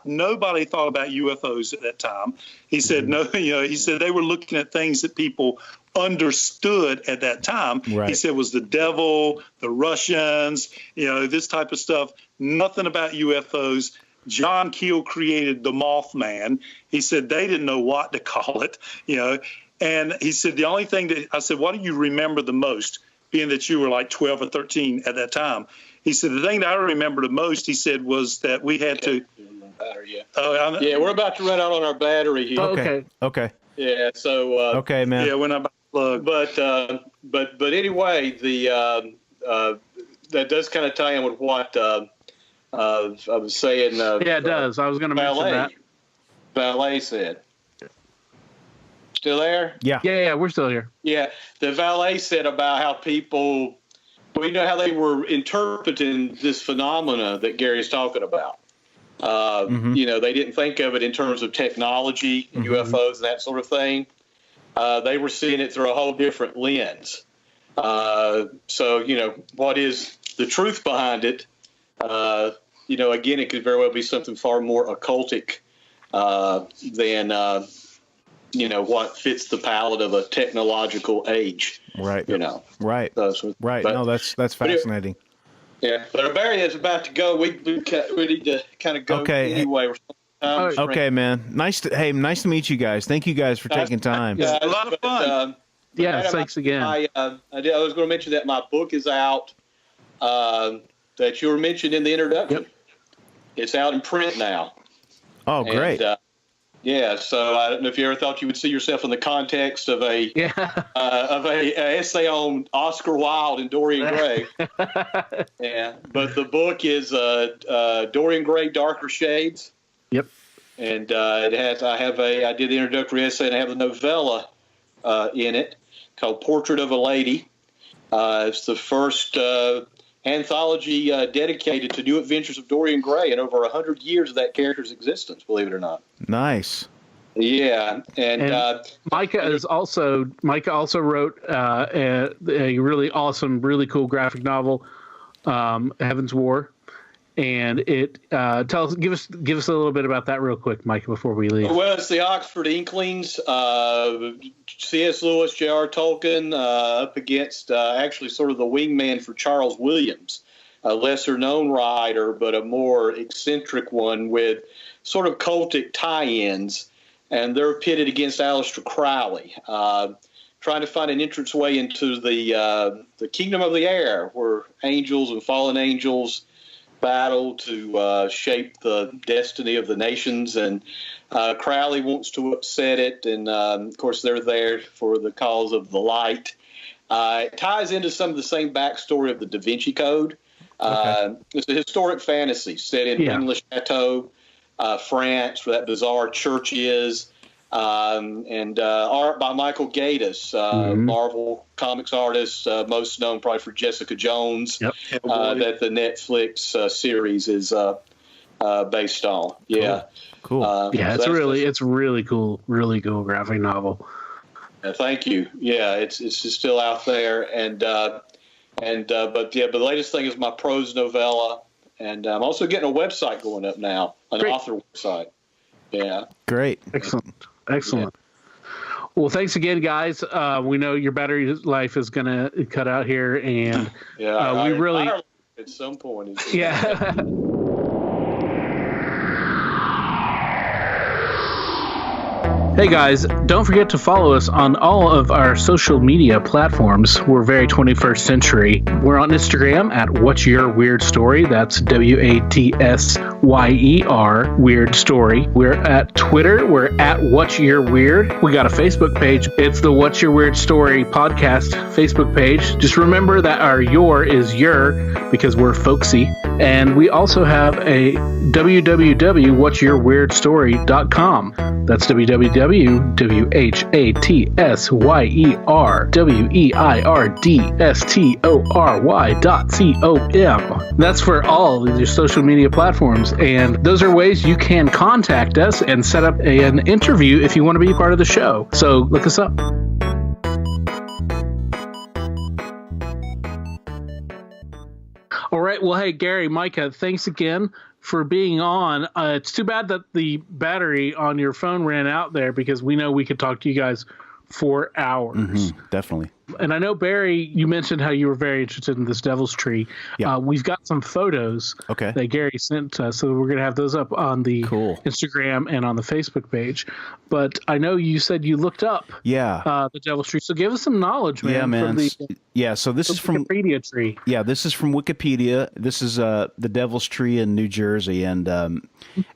nobody thought about UFOs at that time. He said, he said they were looking at things that people understood at that time. Right. He said was the devil, the Russians, this type of stuff, nothing about UFOs. John Keel created the Mothman. He said they didn't know what to call it, And he said the only thing that I said, what do you remember the most, being that you were like 12 or 13 at that time? He said the thing that I remember the most, he said, was that we had to. We're about to run out on our battery here. Okay. Yeah. So. Okay, man. Yeah, when I'm plugged. But anyway, that does kind of tie in with what. I was saying. It does. I was going to mention that. Ballet said. Still there? Yeah. Yeah, we're still here. Yeah. The valet said about how people, well, you know, how they were interpreting this phenomena that Gary's talking about. You know, they didn't think of it in terms of technology, UFOs, and that sort of thing. They were seeing it through a whole different lens. So, you know, what is the truth behind it? You know, again, it could very well be something far more occultic than, you know, what fits the palette of a technological age. Right. You know. Right. Right. But, no, that's fascinating. Yeah, but Barry is about to go. We need to kind of go anyway. Okay, man. Nice to meet you guys. Thank you guys for taking time. Yeah, a lot of fun. Thanks again. I was going to mention that my book is out. That you were mentioned in the introduction. Yep. It's out in print now. Oh, great. And, yeah, so I don't know if you ever thought you would see yourself in the context of a essay on Oscar Wilde and Dorian Gray. Yeah, but the book is Dorian Gray, Darker Shades. Yep. And it has. I did the introductory essay, and I have a novella in it called Portrait of a Lady. It's the first anthology dedicated to new adventures of Dorian Gray in over 100 years of that character's existence, believe it or not. Nice. Yeah, and Micah also wrote a really awesome, really cool graphic novel, Heaven's War, and it give us a little bit about that real quick, Micah, before we leave. Well, it's the Oxford Inklings, C.S. Lewis, J.R. Tolkien, up against actually sort of the wingman for Charles Williams, a lesser-known writer, but a more eccentric one with sort of cultic tie-ins, and they're pitted against Aleister Crowley, trying to find an entranceway into the kingdom of the air, where angels and fallen angels battle to shape the destiny of the nations, and Crowley wants to upset it, and of course they're there for the cause of the light. It ties into some of the same backstory of the Da Vinci Code. It's a historic fantasy set in English Chateau, France, where that bizarre church is, and art by Michael Gatiss, Marvel Comics artist, most known probably for Jessica Jones, that the Netflix series is based on. Yeah, cool. It's really cool graphic novel. Thank you. Yeah, it's just still out there, but the latest thing is my prose novella, and I'm also getting a website going up now, an author website. Yeah. Great. Excellent. Yeah. Well, thanks again, guys. We know your battery life is going to cut out here, and we really at some point. Yeah. Hey guys, don't forget to follow us on all of our social media platforms. We're very 21st century. We're on Instagram at What's Your Weird Story. That's WATSYER Weird Story. We're at Twitter. We're at What's Your Weird. We got a Facebook page. It's the What's Your Weird Story podcast Facebook page. Just remember that our your is your because we're folksy. And we also have a www.whatsyourweirdstory.com. That's www.whatsyourweirdstory.com. That's for all of your social media platforms, and those are ways you can contact us and set up an interview if you want to be a part of the show. So look us up. All right. Well, hey, Gary, Micah, thanks again for being on. It's too bad that the battery on your phone ran out there, because we know we could talk to you guys for hours. Definitely. And I know, Barry, you mentioned how you were very interested in this Devil's Tree. Yeah. We've got some photos that Gary sent us, so we're going to have those up on the Instagram and on the Facebook page. But I know you said you looked up the Devil's Tree, so give us some knowledge, man. Yeah, man. So this is from Wikipedia tree. Yeah, this is from Wikipedia. This is the Devil's Tree in New Jersey, and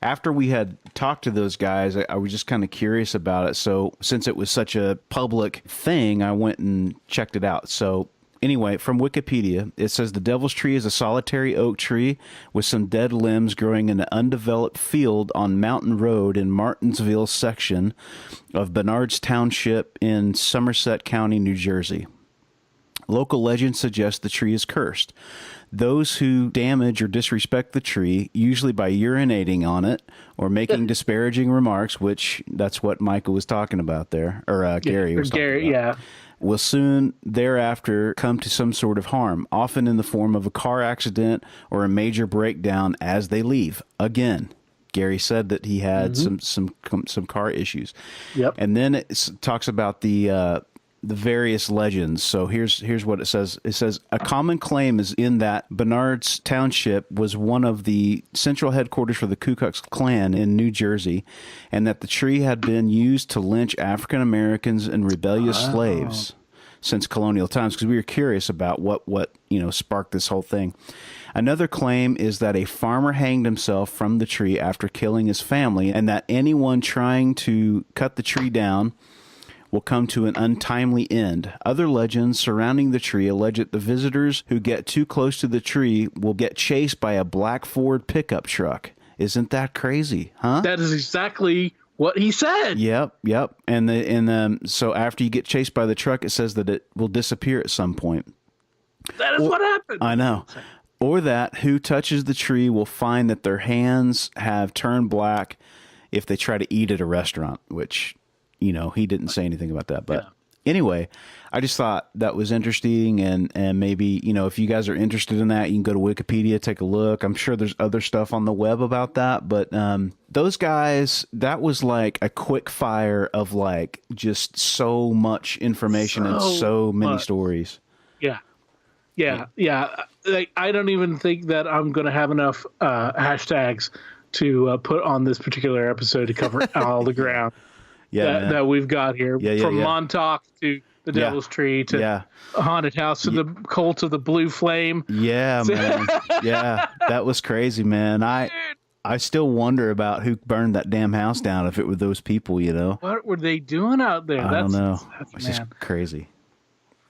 after we had talked to those guys, I was just kind of curious about it. So since it was such a public thing, I went and checked it out. So Anyway, from Wikipedia, it says the Devil's Tree is a solitary oak tree with some dead limbs growing in an undeveloped field on Mountain Road in Martinsville section of Bernards Township in Somerset County, New Jersey. Local legends suggest the tree is cursed. Those who damage or disrespect the tree, usually by urinating on it or making disparaging remarks, which that's what Michael was talking about there, or Gary was talking about, will soon thereafter come to some sort of harm, often in the form of a car accident or a major breakdown as they leave. Again, Gary said that he had some car issues. Yep. And then it talks about the various legends. So here's what it says. It says a common claim is in that Bernards Township was one of the central headquarters for the Ku Klux Klan in New Jersey, and that the tree had been used to lynch African Americans and rebellious slaves since colonial times, because we were curious about what sparked this whole thing. Another claim is that a farmer hanged himself from the tree after killing his family, and that anyone trying to cut the tree down will come to an untimely end. Other legends surrounding the tree allege that the visitors who get too close to the tree will get chased by a black Ford pickup truck. Isn't that crazy, huh? That is exactly what he said. Yep. And so after you get chased by the truck, it says that it will disappear at some point. That is what happened. I know. Or that who touches the tree will find that their hands have turned black if they try to eat at a restaurant, which, he didn't say anything about that. But anyway, I just thought that was interesting. And maybe, if you guys are interested in that, you can go to Wikipedia, take a look. I'm sure there's other stuff on the web about that. But those guys, that was like a quick fire of like just so much information and so many stories. Yeah. Like, I don't even think that I'm going to have enough hashtags to put on this particular episode to cover all the ground that we've got here. From Montauk to the Devil's Tree to Haunted House to the Cult of the Blue Flame. Yeah, man. Yeah, that was crazy, man. I still wonder about who burned that damn house down, if it were those people, What were they doing out there? I don't know. It's just crazy.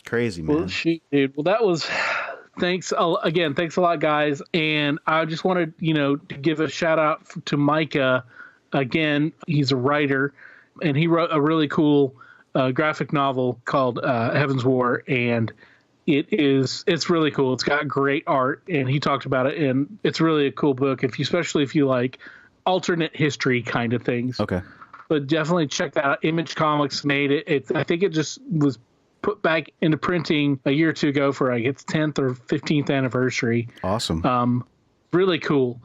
Crazy, man. Well, shoot, dude. Well, that was... Thanks a lot, guys. And I just wanted, to give a shout out to Micah. Again, he's a writer, and he wrote a really cool graphic novel called Heaven's War, and it's really cool. It's got great art, and he talked about it, and it's really a cool book, especially if you like alternate history kind of things. Okay. But definitely check that out. Image Comics made it. I think it just was put back into printing a year or two ago for its 10th or 15th anniversary. Awesome. Really cool.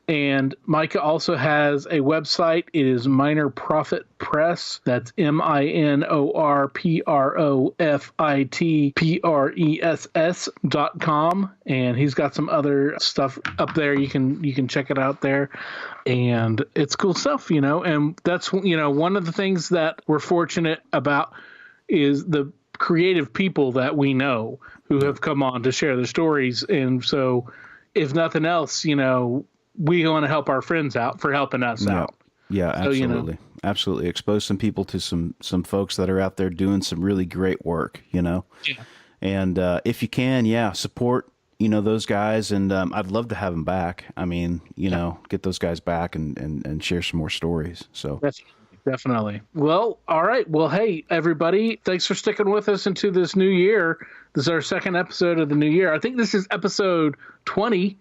And Micah also has a website. It is Minor Prophet Press. That's MinorProfitPress.com. And he's got some other stuff up there. You can check it out there. And it's cool stuff, and that's, one of the things that we're fortunate about is the creative people that we know who have come on to share their stories. And so if nothing else, we want to help our friends out for helping us out. Yeah, absolutely. So, absolutely. Expose some people to some folks that are out there doing some really great work, Yeah. And if you can, support, those guys. And I'd love to have them back. I mean, get those guys back and share some more stories. So Definitely. Well, all right. Well, hey, everybody, thanks for sticking with us into this new year. This is our second episode of the new year. I think this is episode 20.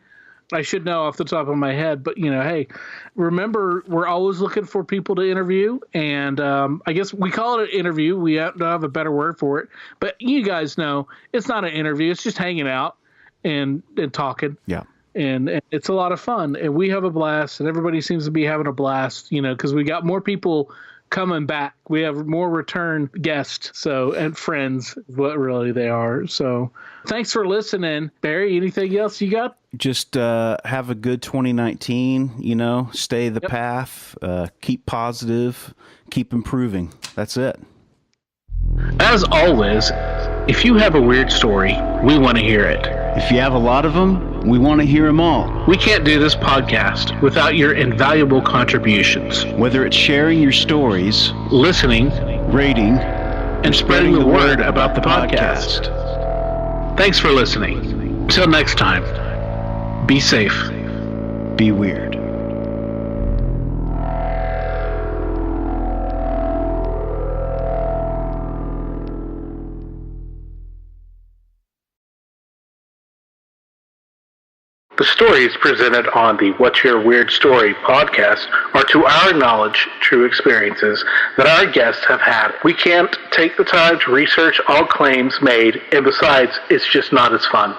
I should know off the top of my head, but, hey, remember, we're always looking for people to interview. And I guess we call it an interview. We don't have a better word for it. But you guys know it's not an interview. It's just hanging out and talking. Yeah. And it's a lot of fun, and we have a blast, and everybody seems to be having a blast, because we got more people coming back. We have more return guests, and friends, what really they are. So thanks for listening. Barry, anything else you got? Just have a good 2019, stay the path, keep positive, keep improving. That's it. As always, if you have a weird story, we want to hear it. If you have a lot of them, we want to hear them all. We can't do this podcast without your invaluable contributions. Whether it's sharing your stories, listening, rating, and spreading the word about the podcast. Thanks for listening. Until next time, be safe. Be weird. The stories presented on the What's Your Weird Story podcast are, to our knowledge, true experiences that our guests have had. We can't take the time to research all claims made, and besides, it's just not as fun.